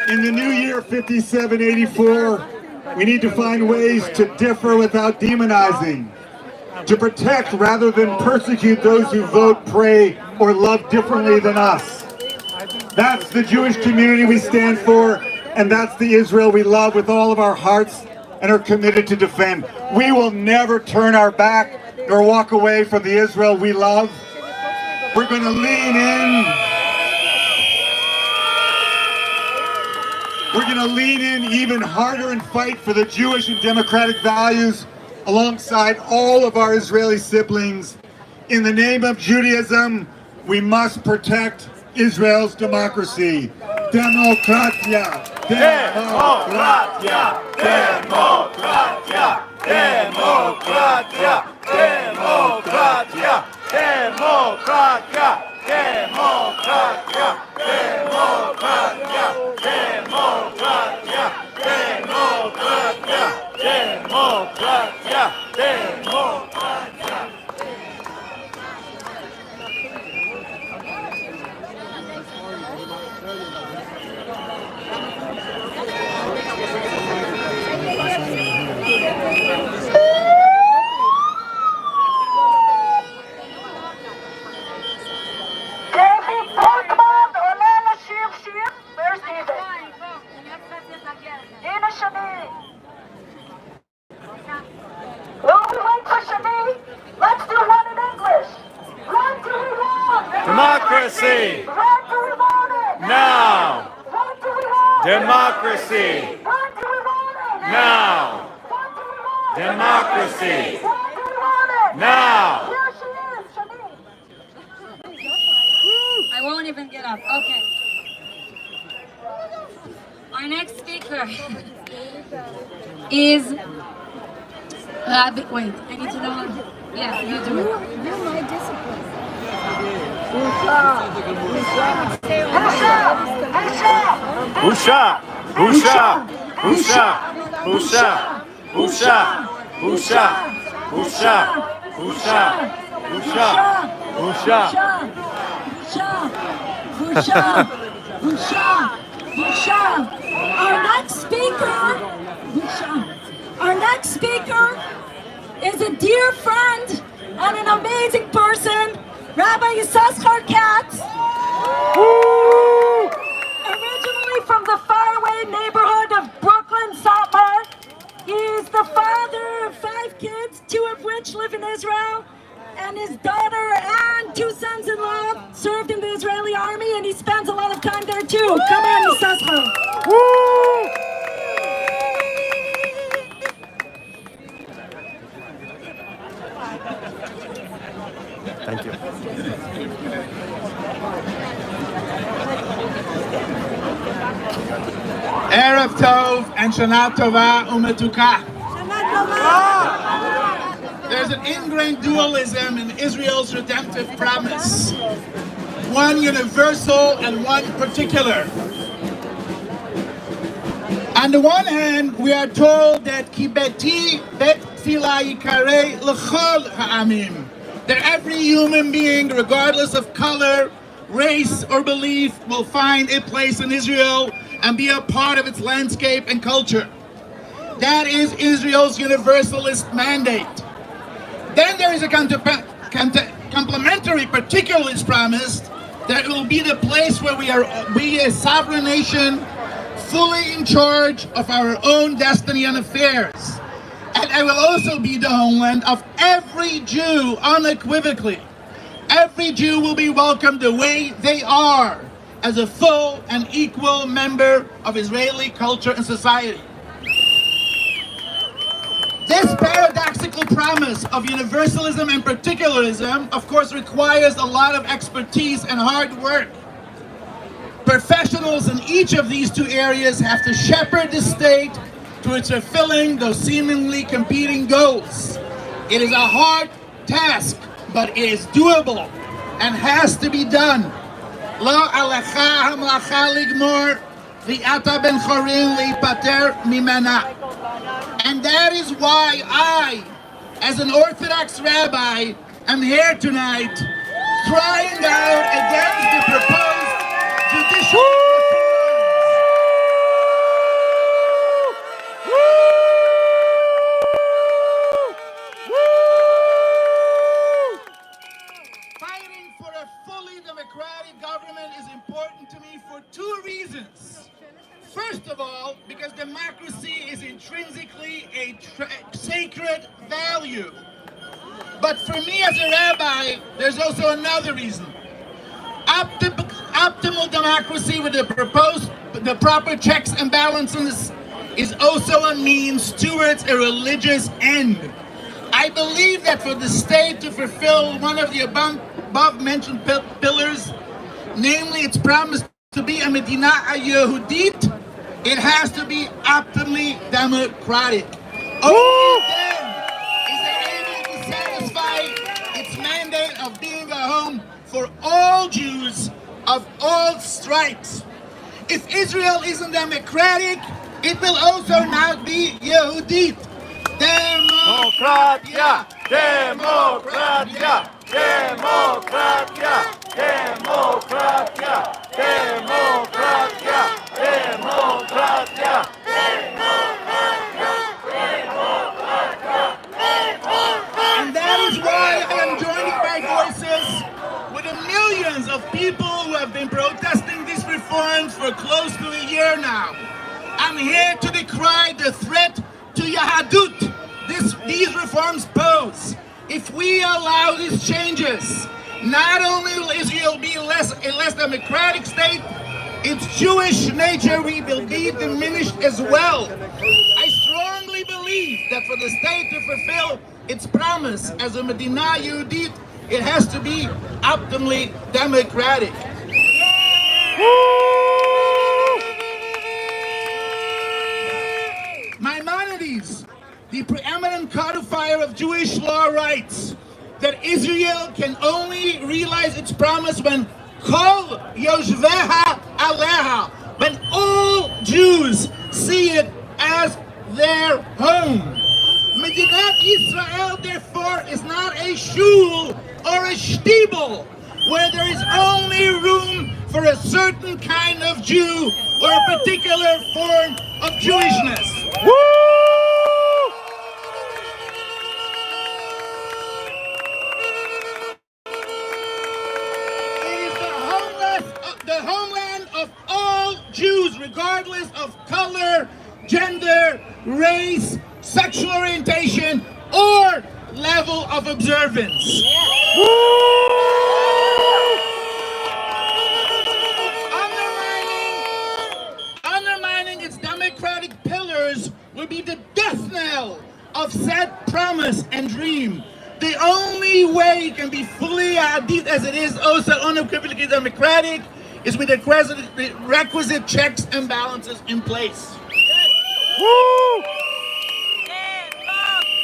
In the new year 5784, we need to find ways to differ without demonizing, to protect rather than persecute those who vote, pray, or love differently than us. That's the Jewish community we stand for, and that's the Israel we love with all of our hearts and are committed to defend. We will never turn our back nor walk away from the Israel we love. We're going to lean in. We're going to lean in even harder and fight for the Jewish and democratic values alongside all of our Israeli siblings. In the name of Judaism, we must protect Israel's democracy. Democratia! Democratia! Democratia! Democratia! Democratia! Democratia! Democratia! Democratia! Democratia! Democratia! Democratia! Democratia! Democracy! Now! Democracy! Now! Democracy! Now! I won't even get up. Okay. Our next speaker is wait, I need to know. Yeah, you do it. You're my discipline. Busha! Busha! Busha! Busha! Busha! Busha! Busha! Busha! Busha! Busha! Our next speaker is a dear friend and an amazing person, Rabbi Yisachar Katz. Originally from the faraway neighborhood of Brooklyn, Satmar, he's the father of 5 kids, 2 of which live in Israel, and his daughter and 2 sons-in-law served in the Israeli army, and he spends a lot of time there too. Come on, Yisachar. Thank you. Erev Tov and Shana Tova Umetuka. There's an ingrained dualism in Israel's redemptive promise. One universal and one particular. On the one hand, we are told that Ki beti bet tefila yikarei l'chol ha'amim. That every human being, regardless of color, race, or belief, will find a place in Israel and be a part of its landscape and culture. That is Israel's universalist mandate. Then there is a complementary particularist promise that it will be the place where we a sovereign nation, fully in charge of our own destiny and affairs. And it will also be the homeland of every Jew, unequivocally. Every Jew will be welcomed the way they are, as a full and equal member of Israeli culture and society. This paradoxical promise of universalism and particularism, of course, requires a lot of expertise and hard work. Professionals in each of these 2 areas have to shepherd the state towards fulfilling those seemingly competing goals. It is a hard task, but it is doable and has to be done. Lo alecha hamlacha ligmor v'ata ben chorin leipater mimena. And that is why I, as an Orthodox rabbi, am here tonight crying out against the proposed judicial reforms. Fighting for a fully democratic government is important to me for 2 reasons. First of all, because democracy is intrinsically a sacred value. But for me as a rabbi, there's also another reason. Optimal democracy with the proper checks and balances is also a means towards a religious end. I believe that for the state to fulfill one of the above-mentioned pillars, namely its promise to be a Medina Yehudit, it has to be optimally democratic. Only then is it able to satisfy its mandate of being a home for all Jews of all stripes. If Israel isn't democratic, it will also not be Yehudit. Democracia! Democracia! Democracia! Democracia! Democracia! Democracia! And that is why I am joining my voices with the millions of people who have been protesting these reforms for close to a year now. I'm here to decry the threat to Yahadut these reforms pose. If we allow these changes, not only will Israel be a less democratic state, its Jewish nature will be diminished as well. I strongly believe that for the state to fulfill its promise as a Medina Yehudit, it has to be optimally democratic. Maimonides, the preeminent codifier of Jewish law, writes that Israel can only realize its promise when Kol Yoshveha Aleha, when all Jews see it as their home. Medinat Israel, therefore, is not a shul or a shtibel, where there is only room for a certain kind of Jew or a particular form of Jewishness. The homeland of all Jews, regardless of color, gender, race, sexual orientation, or level of observance. Undermining its democratic pillars would be the death knell of said promise and dream. The only way it can be fully Yahudit as it is also unequivocally democratic is with the requisite checks and balances in place.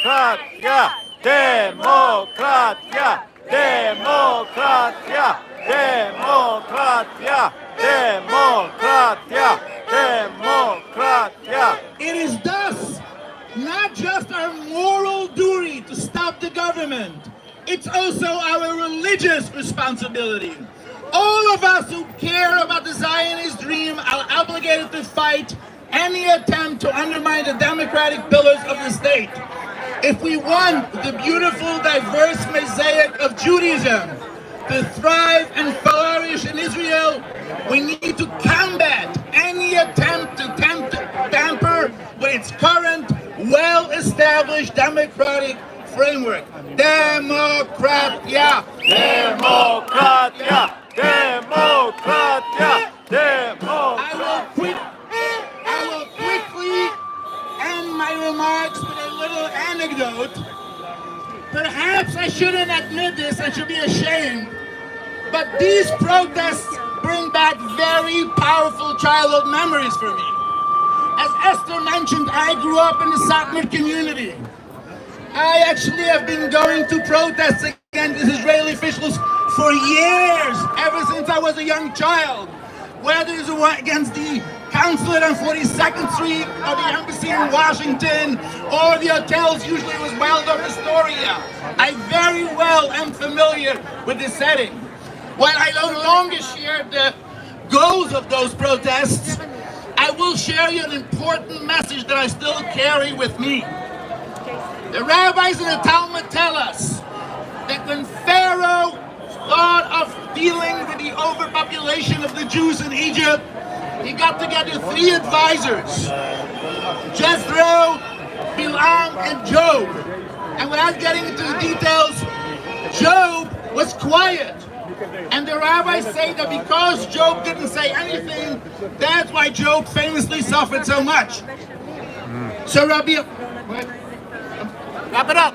Democracia! Democracia! Democracia! Democracia! Democracia! Democracia! It is thus not just our moral duty to stop the government, it's also our religious responsibility. All of us who care about the Zionist dream are obligated to fight any attempt to undermine the democratic pillars of the state. If we want the beautiful, diverse mosaic of Judaism to thrive and flourish in Israel, we need to combat any attempt to tamper with its current, well-established democratic framework. Democracia! Democracia! Democracia! Democracia! I will quickly end my remarks with a little anecdote. Perhaps I shouldn't admit this, I should be ashamed, but these protests bring back very powerful childhood memories for me. As Esther mentioned, I grew up in the Satmar community. I actually have been going to protests against Israeli officials for years, ever since I was a young child. Whether it's against the consulate on 42nd Street, or the embassy in Washington, or the hotels, usually it was Waldorf Astoria. I very well am familiar with this setting. While I no longer share the goals of those protests, I will share you an important message that I still carry with me. The rabbis in the Talmud tell us that when Pharaoh thought of dealing with the overpopulation of the Jews in Egypt, he got together 3 advisors, Jethro, Bilam, and Job. And without getting into the details, Job was quiet. And the rabbis say that because Job didn't say anything, that's why Job famously suffered so much. So wrap it up.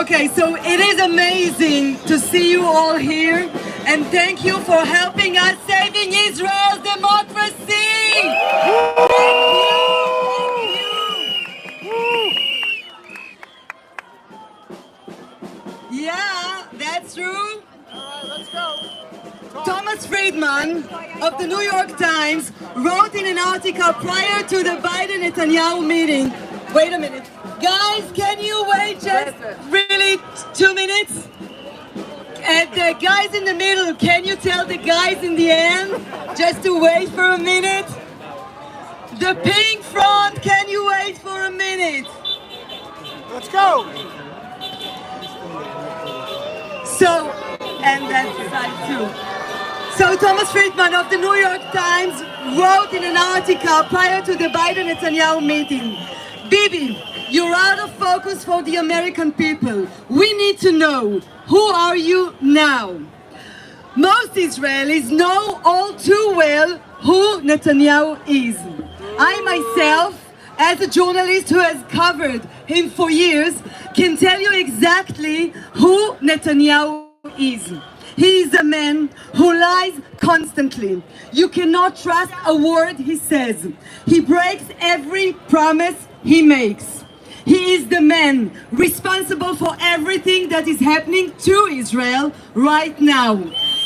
Okay, so it is amazing to see you all here, and thank you for helping us saving Israel's democracy. Yeah, that's true. Let's go. Thomas Friedman of the New York Times wrote in an article prior to the Biden-Netanyahu meeting. Wait a minute. Guys, can you wait just really 2 minutes? And the guys in the middle, can you tell the guys in the end just to wait for a minute? The pink front, can you wait for a minute? Let's go. So, and that's the side too. So Thomas Friedman of the New York Times wrote in an article prior to the Biden-Netanyahu meeting, Bibi, you're out of focus for the American people. We need to know, who are you now? Most Israelis know all too well who Netanyahu is. I myself, as a journalist who has covered him for years, can tell you exactly who Netanyahu is. He is a man who lies constantly. You cannot trust a word he says. He breaks every promise he makes. He is the man responsible for everything that is happening to Israel right now.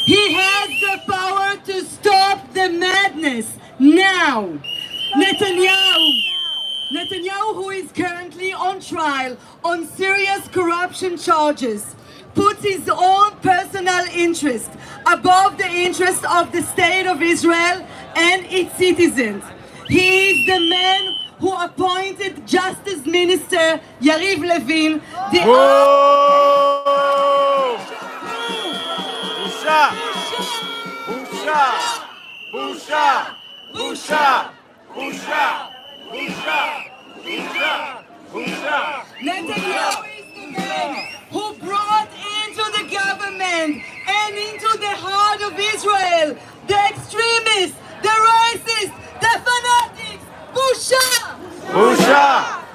He has the power to stop the madness now. Netanyahu, who is currently on trial on serious corruption charges, puts his own personal interest above the interest of the state of Israel and its citizens. He is the man who appointed Justice Minister Yariv Levin, the Netanyahu is the man who brought into the government and into the heart of Israel the extremists, the racists, the fanatics. Busha! Busha!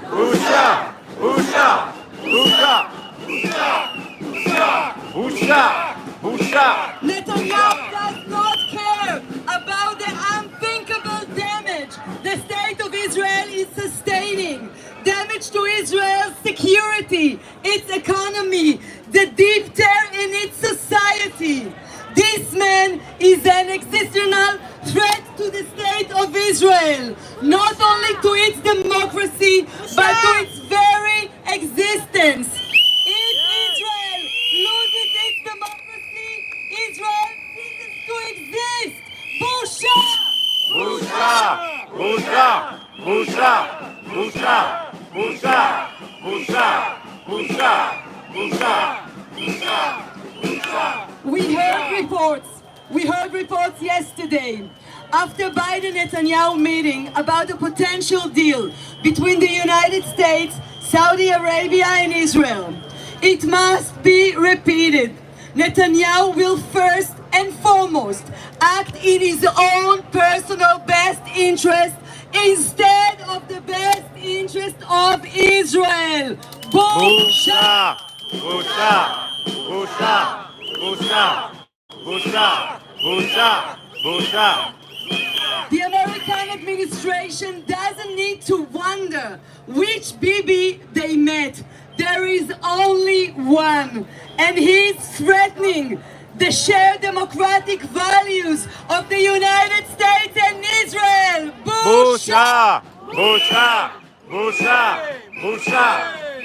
Busha! Busha! Busha! Busha! Busha! Netanyahu does not care about the unthinkable damage the state of Israel is sustaining. Damage to Israel's security, its economy, the deep tear in its society. This man is an existential threat to the state of Israel, not only to its democracy, but to its very existence. If Israel loses its democracy, Israel ceases to exist. Busha! Busha! Busha! Busha! Busha! Busha! Busha! Busha! Busha! Busha! We heard reports yesterday after Biden-Netanyahu meeting about a potential deal between the United States, Saudi Arabia and Israel. It must be repeated. Netanyahu will first and foremost act in his own personal best interest instead of the best interest of Israel. Busha! Busha! Busha! Busha! Busha! Busha! Busha! The American administration doesn't need to wonder which Bibi they met. There is only one, and he's threatening the shared democratic values of the United States and Israel. Busha! Busha! Busha! Busha!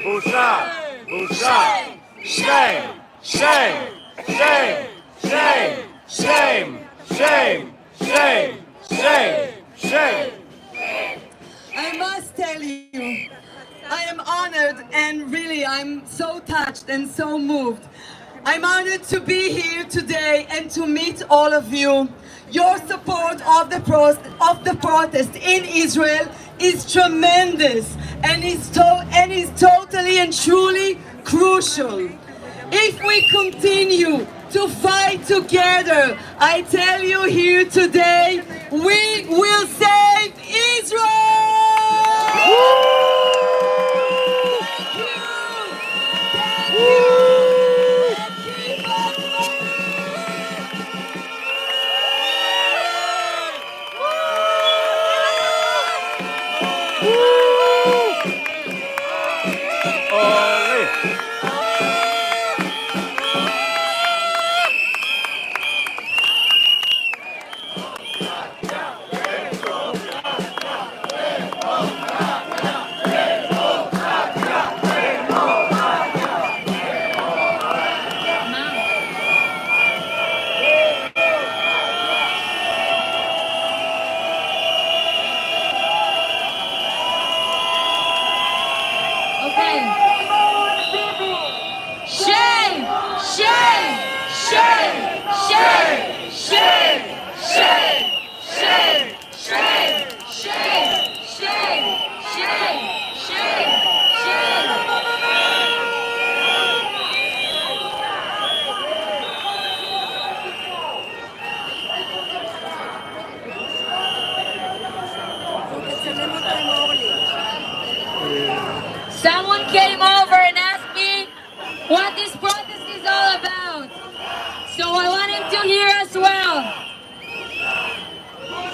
Busha! Busha! Shame! Shame! Shame! Shame! Shame! Shame! Shame! Shame! Shame! I must tell you, I am honored and really I'm so touched and so moved. I'm honored to be here today and to meet all of you. Your support of the protest in Israel is tremendous and is totally and truly crucial. If we continue to fight together, I tell you here today, we will save Israel! Thank you!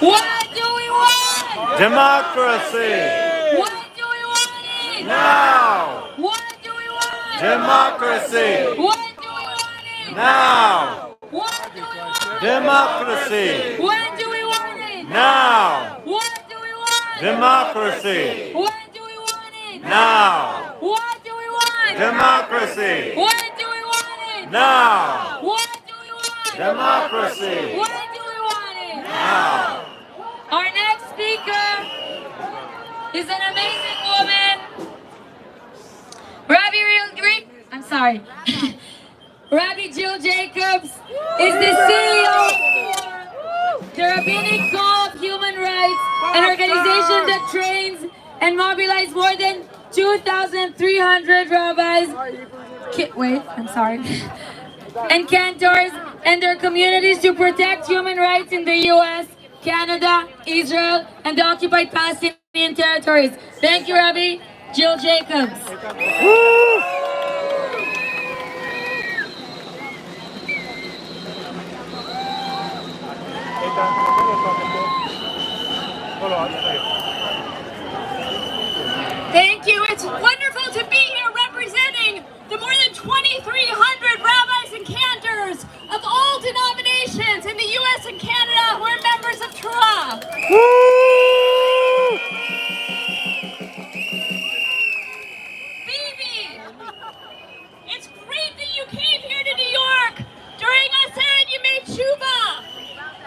What do we want? Democracy! What do we want it? Now! What do we want? Democracy! What do we want it? Now! What do we want it? Democracy! When do we want it? Now! What do we want? Democracy! When do we want it? Now! What do we want? Democracy! When do we want it? Now! What do we want? Democracy! When do we want it? Now! Our next speaker is an amazing woman. Rabbi Jill Jacobs is the CEO of the Rabbinic Call of Human Rights, an organization that trains and mobilizes more than 2,300 rabbis, and cantors and their communities to protect human rights in the US, Canada, Israel, and the occupied Palestinian territories. Thank you, Rabbi Jill Jacobs. Thank you. It's wonderful to be here representing the more than 2,300 rabbis and cantors of all denominations in the U.S. and Canada who are members of Torah. Phoebe, it's great that you came here to New York. During us said you made tshuva,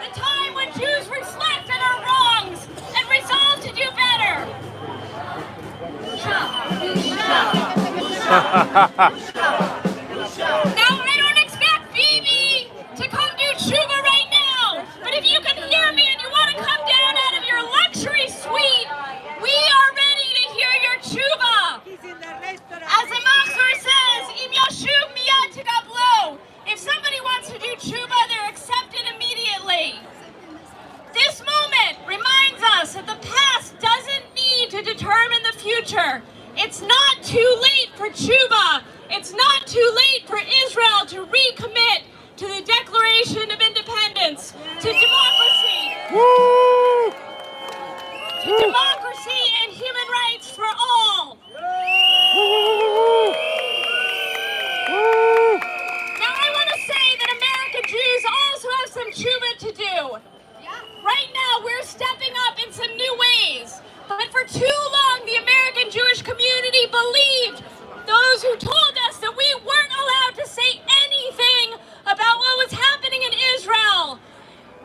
the time when Jews reflected our wrongs and resolved to do better. Now, I don't expect Phoebe to come do tshuva right now, but if you can hear me and you want to come down out of your luxury suite, we are ready to hear your tshuva. As the Machzor says, Im yashuv miyad tegablo. If somebody wants to do tshuva, they're accepted immediately. This moment reminds us that the past doesn't need to determine the future. It's not too late for tshuva. It's not too late for Israel to recommit to the Declaration of Independence, to democracy. To democracy and human rights for all. Now I want to say that American Jews also have some tshuva to do. Right now we're stepping up in some new ways. But for too long, the American Jewish community believed those who told us that we weren't allowed to say anything about what was happening in Israel.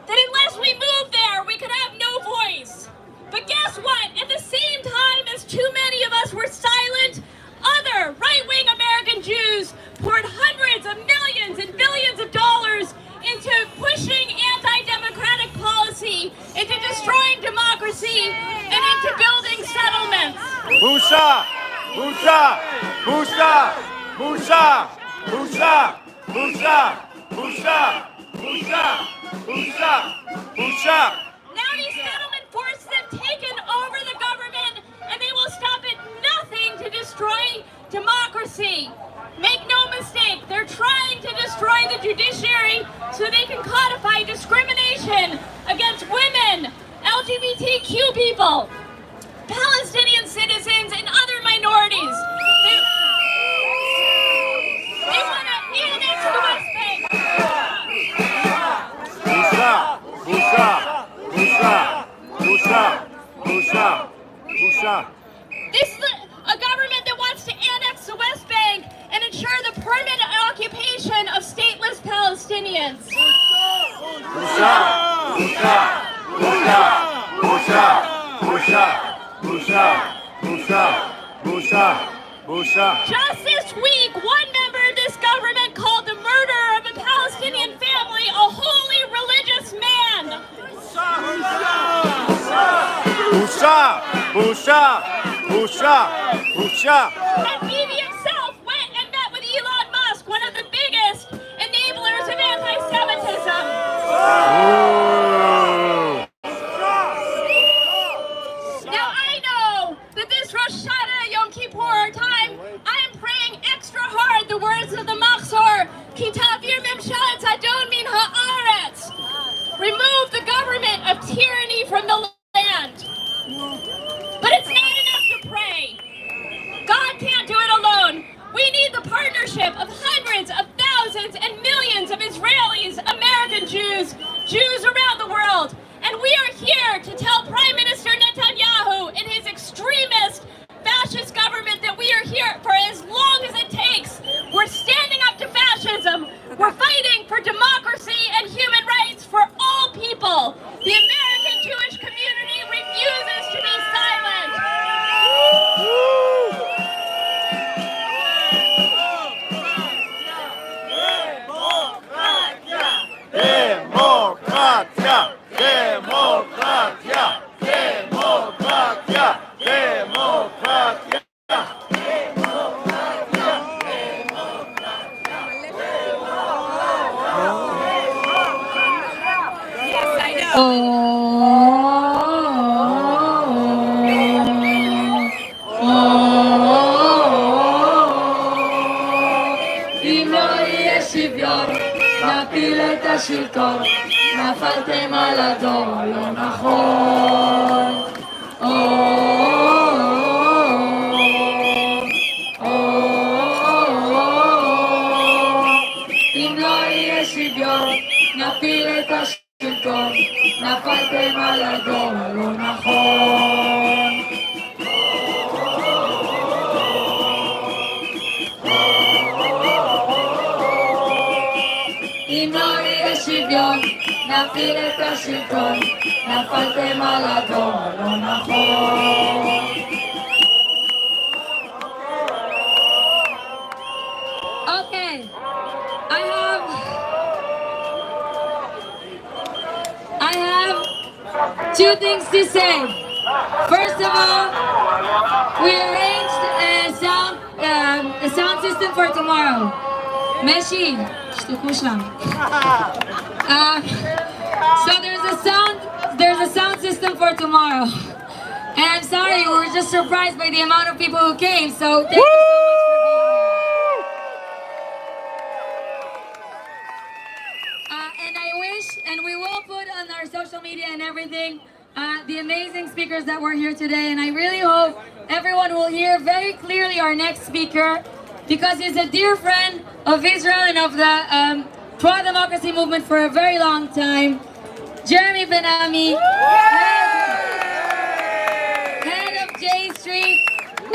That unless we moved there, we could have no voice. But guess what? At the same time as too many of us were silent, other right-wing American Jews poured hundreds of millions and billions of dollars into pushing anti-democratic policy, into destroying democracy, and into building settlements. Busha! Busha! Busha! Busha! Busha! Busha! Busha! Busha! Busha! Busha! Now these settlement forces have taken over the government, and they will stop at nothing to destroy democracy. Make no mistake, they're trying to destroy the judiciary so they can codify discrimination against women, LGBTQ people, Palestinian citizens, and other minorities. They want to annex the West Bank. Busha! Busha! Busha! Busha! Busha! Busha! This is a government that wants to annex the West Bank and ensure the permanent occupation of stateless Palestinians. Busha! Busha! Busha! Busha! Busha! Busha! Busha! Busha! Busha! Just this week, one member of this government called the murder of a Palestinian family a holy religious man. Busha! Busha! Busha! Busha! And Bibi himself went and met with Elon Musk, one of the biggest enablers of anti-Semitism. Now I know that this Rosh Hashanah Yom Kippur time, I am praying extra hard the words of the Machzor, Ki ta'avir memshalat adon min ha'aretz. Remove the government of tyranny Jews around the world. And we are here to tell Prime Minister Netanyahu and his extremist fascist government that we are here for as long as it takes. We're standing up to fascism. We're fighting for democracy and human rights for all people. The American Jewish community refuses to be silent. Democracia! Democracia! Democracia! Democracia! אם לא יהיה שוויון, נפיל את השלטון, נפלתם על הדור הלא נכון. אם לא יהיה שוויון, נפיל את השלטון, נפלתם על הדור הלא נכון. אם לא יהיה שוויון, נפיל את השלטון, נפלתם על הדור הלא נכון. Okay, I have two things to say. First of all, we arranged a sound system for tomorrow. Meshi, shtuku sham. So there's a sound system for tomorrow. And I'm sorry, we were just surprised by the amount of people who came, so thank you so much for being here. And I wish, and we will put on our social media and everything, the amazing speakers that were here today, and I really hope everyone will hear very clearly our next speaker, because he's a dear friend of Israel and of the pro-democracy movement for a very long time. Jeremy Ben-Ami, head of J Street,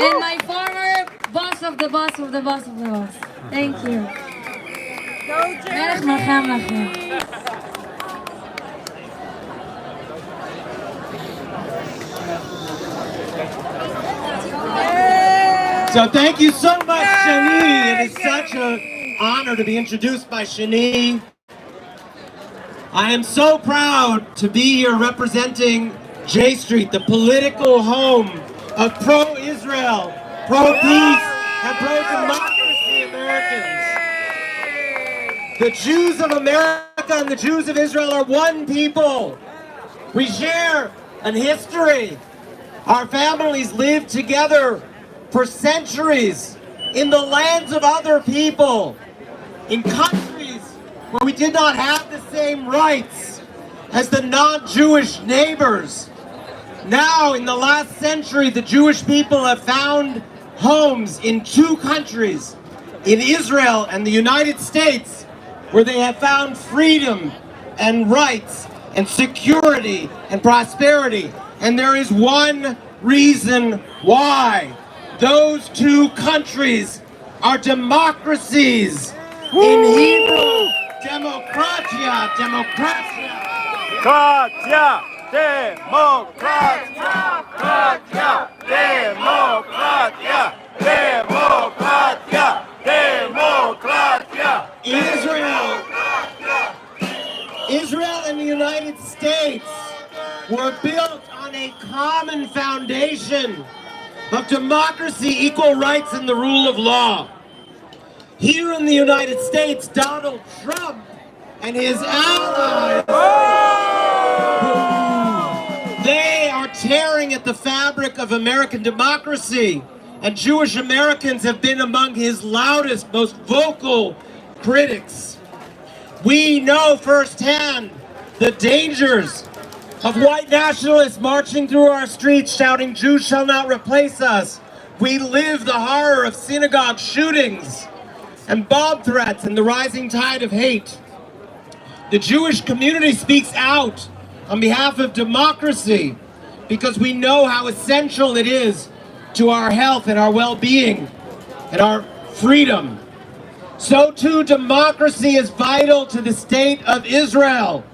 and my former boss of the boss of the boss of the boss. Thank you. Go Jeremy! So thank you so much, Shani. It is such an honor to be introduced by Shani. I am so proud to be here representing J Street, the political home of pro-Israel, pro-peace, and pro-democracy Americans. The Jews of America and the Jews of Israel are one people. We share an history. Our families lived together for centuries in the lands of other people, in countries where we did not have the same rights as the non-Jewish neighbors. Now, in the last century, the Jewish people have found homes in two countries, in Israel and the United States, where they have found freedom and rights and security and prosperity. And there is one reason why. Those two countries are democracies. In Hebrew, democratia, democratia. Democracia! Democracia! Democracia! Democracia! Democracia! Israel and the United States were built on a common foundation of democracy, equal rights, and the rule of law. Here in the United States, Donald Trump and his allies, they are tearing at the fabric of American democracy, and Jewish Americans have been among his loudest, most vocal critics. We know firsthand the dangers of white nationalists marching through our streets shouting, "Jews shall not replace us." We live the horror of synagogue shootings and bomb threats and the rising tide of hate. The Jewish community speaks out on behalf of democracy because we know how essential it is to our health and our well-being and our freedom. So too, democracy is vital to the state of Israel.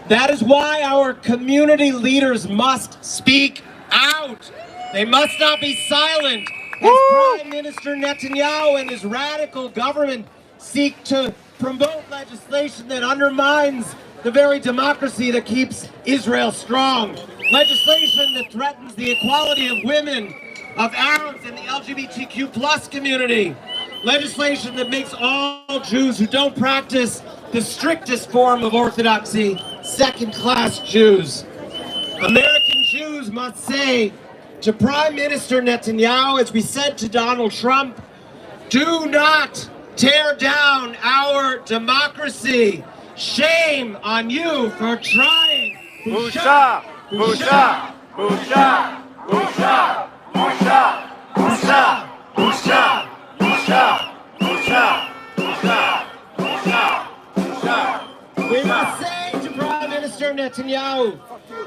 That is why our community leaders must speak out. They must not be silent as Prime Minister Netanyahu and his radical government seek to promote legislation that undermines the very democracy that keeps Israel strong. Legislation that threatens the equality of women, of Arabs and the LGBTQ plus community. Legislation that makes all Jews who don't practice the strictest form of orthodoxy second-class Jews. American Jews must say to Prime Minister Netanyahu, as we said to Donald Trump, do not tear down our democracy. Shame on you for trying. Busha! Busha! Busha! Busha! Busha! Busha! Busha! Busha! Busha! Busha! Busha! Busha! We must say to Prime Minister Netanyahu,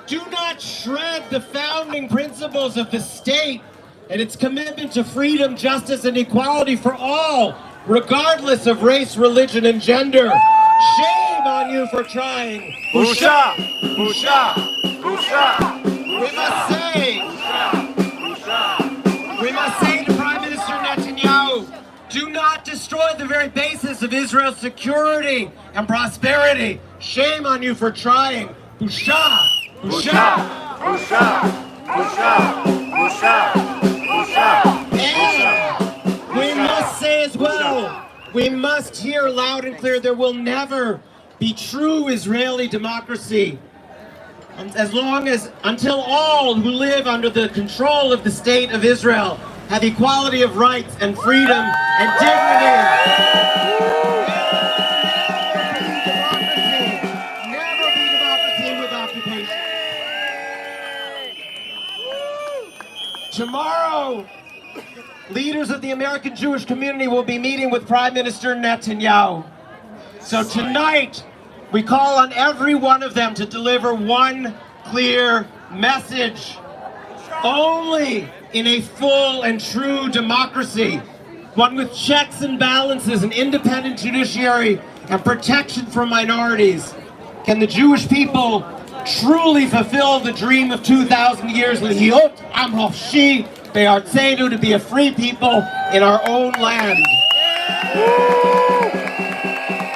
do not shred the founding principles of the state and its commitment to freedom, justice, and equality for all, regardless of race, religion, and gender. Shame on you for trying. Busha! Busha! Busha! We must say to Prime Minister Netanyahu, do not destroy the very basis of Israel's security and prosperity. Shame on you for trying. Busha! Busha! Busha! Busha! Busha! Busha! And we must say as well, we must hear loud and clear, there will never be true Israeli democracy until all who live under the control of the state of Israel have equality of rights and freedom and dignity. Never be democracy with occupation. Tomorrow, leaders of the American Jewish community will be meeting with Prime Minister Netanyahu. So tonight, we call on every one of them to deliver one clear message. Only in a full and true democracy, one with checks and balances, an independent judiciary, and protection for minorities, can the Jewish people truly fulfill the dream of 2,000 years, L'hiot Am Hofshi Be'artzenu, to be a free people in our own land.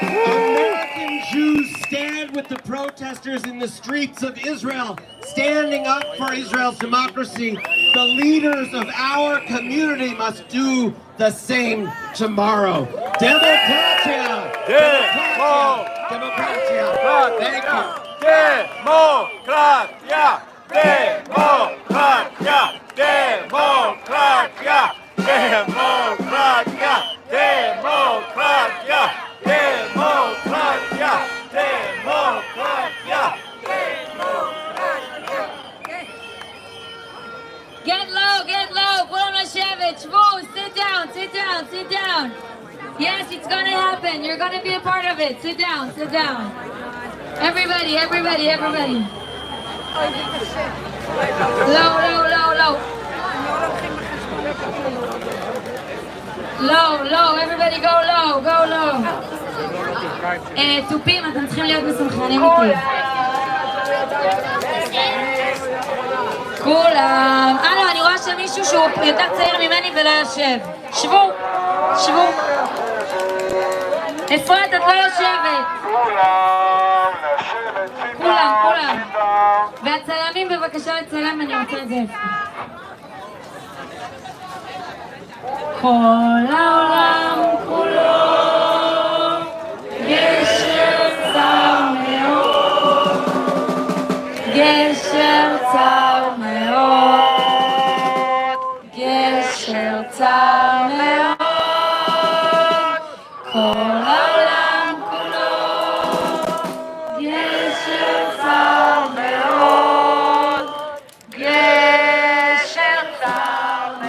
American Jews stand with the protesters in the streets of Israel, standing up for Israel's democracy. The leaders of our community must do the same tomorrow. Democratia! Democratia! Democratia! Thank you. Democracia! Democracia! Democracia! Democracia! Democracia! Democracia! Democracia! Get low, כולם לשבת, שבו, sit down, sit down, sit down. Yes, it's gonna happen, you're gonna be a part of it, sit down, sit down. Everybody. Low, everybody go low. תופים, אתם צריכים להיות מסונכרנים איתי. כולם. לא, אני רואה שמישהו שהוא יותר צעיר ממני ולא יושב. שבו. אפרת, את לא יושבת. כולם. והצלמים בבקשה לצלם, אני רוצה את זה. כל העולם כולו גשר צר מאוד, גשר צר מאוד, גשר צר מאוד, כל העולם כולו גשר צר מאוד, גשר צר מאוד.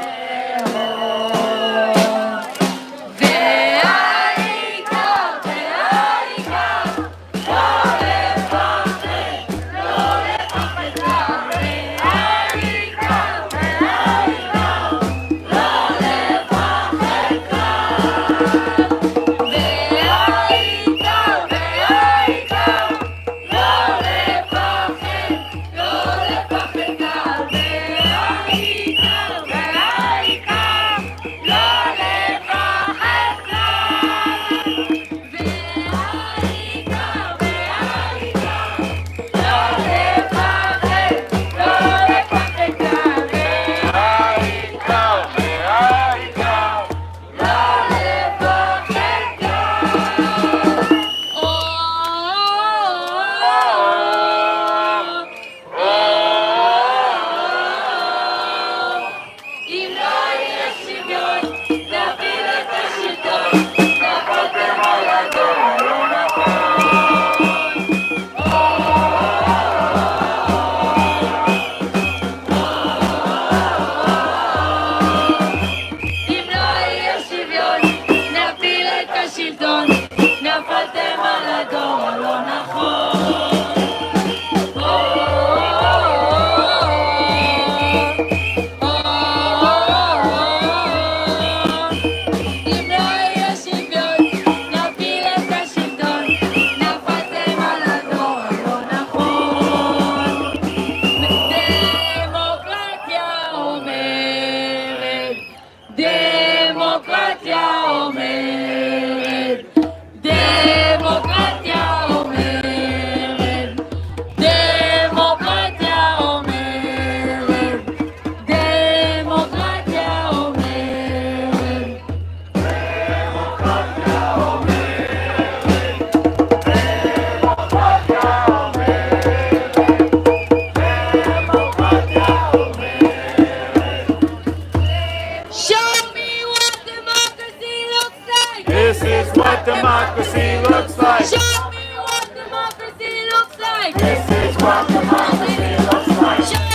Show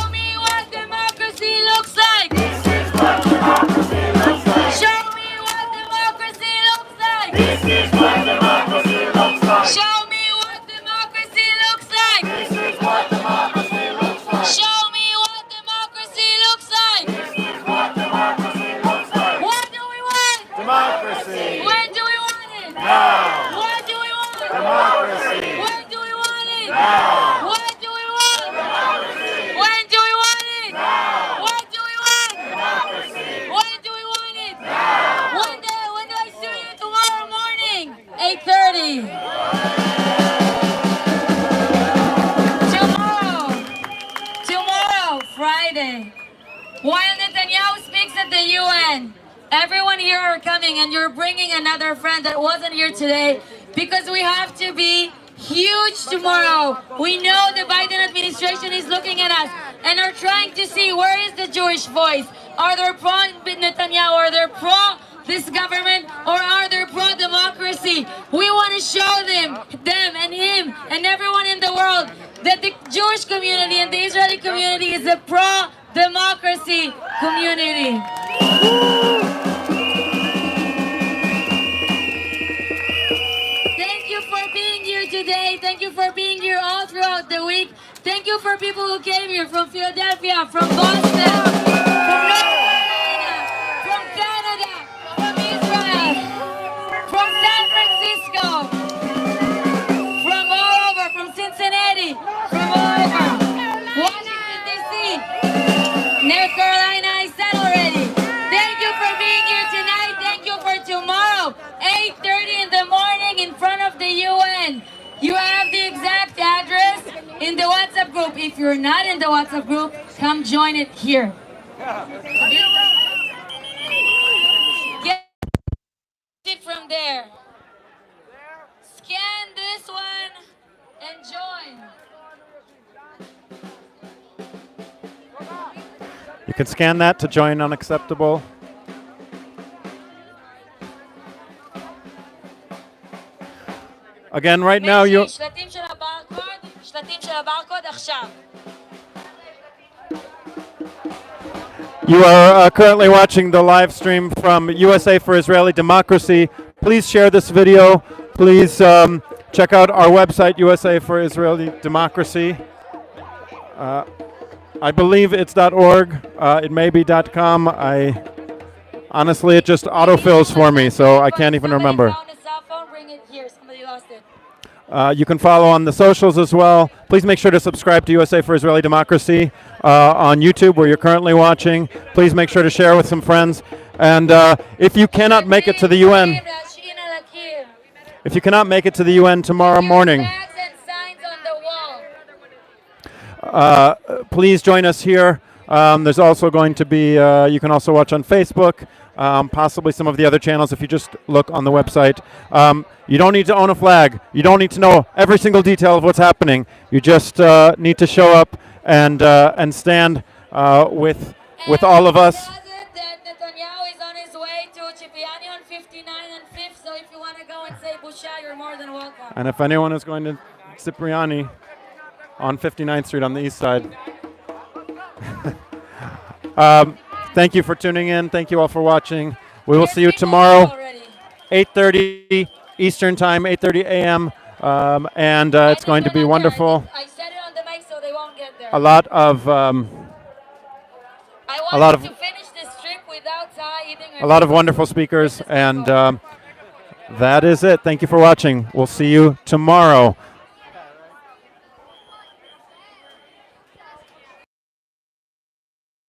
me what democracy looks like. This is what democracy looks like. Show me what democracy looks like. This is what democracy looks like. Show me what democracy looks like. This is what democracy looks like. Show me what democracy looks like. This is what democracy looks like. What do we want? Democracy. When do we want it? Now. What do we want? Democracy. When do we want it? Now. What do we want? Democracy. When do we want it? Now. What do we want? Democracy. When do we want it? Now. When do I see you tomorrow morning? 8:30. Tomorrow, Friday. While Netanyahu speaks at the UN, everyone here are coming, and you're bringing another friend that wasn't here today, because we have to be huge tomorrow. We know the Biden administration is looking at us and are trying to see where is the Jewish voice. Are they pro Netanyahu? Are they pro this government, or are they pro-democracy? We want to show them and him and everyone in the world that the Jewish community and the Israeli community is a pro-democracy community. Thank you for being here today. Thank you for being here all throughout the week. Thank you for people who came here from Philadelphia, from Boston, from North Carolina, from Canada, from Israel, from San Francisco, from all over, from Cincinnati, from all over, Washington, D.C., North Carolina, I said already. Thank you for being here tonight. Thank you for tomorrow, 8:30 in the morning in front of the UN. You have the exact address in the WhatsApp group. If you're not in the WhatsApp group, come join it here. Get it from there. Scan this one and join. You can scan that to join Unacceptable. Again, right now you שלטים של הברקוד, שלטים של הברקוד עכשיו. You are currently watching the live stream from USA for Israeli Democracy. Please share this video. Please check out our website, USA for Israeli Democracy. I believe it's .org. It may be .com. Honestly, it just autofills for me, so I can't even remember. Found a cell phone, bring it here. Somebody lost it. You can follow on the socials as well. Please make sure to subscribe to USA for Israeli Democracy on YouTube, where you're currently watching. Please make sure to share with some friends. And if you cannot make it to the UN, tomorrow morning, please join us here. There's also going to be, you can also watch on Facebook, possibly some of the other channels if you just look on the website. You don't need to own a flag. You don't need to know every single detail of what's happening. You just need to show up and stand with all of us. Netanyahu is on his way to Cipriani on 59 and 5th, so if you want to go and say Busha, you're more than welcome. And if anyone is going to Cipriani on 59th Street on the east side. Thank you for tuning in. Thank you all for watching. We will see you tomorrow, 8:30 Eastern Time, 8:30 a.m. And it's going to be wonderful. I said it on the mic so they won't get there. A lot of to finish this trip without eating a lot of wonderful speakers, and that is it. Thank you for watching. We'll see you tomorrow.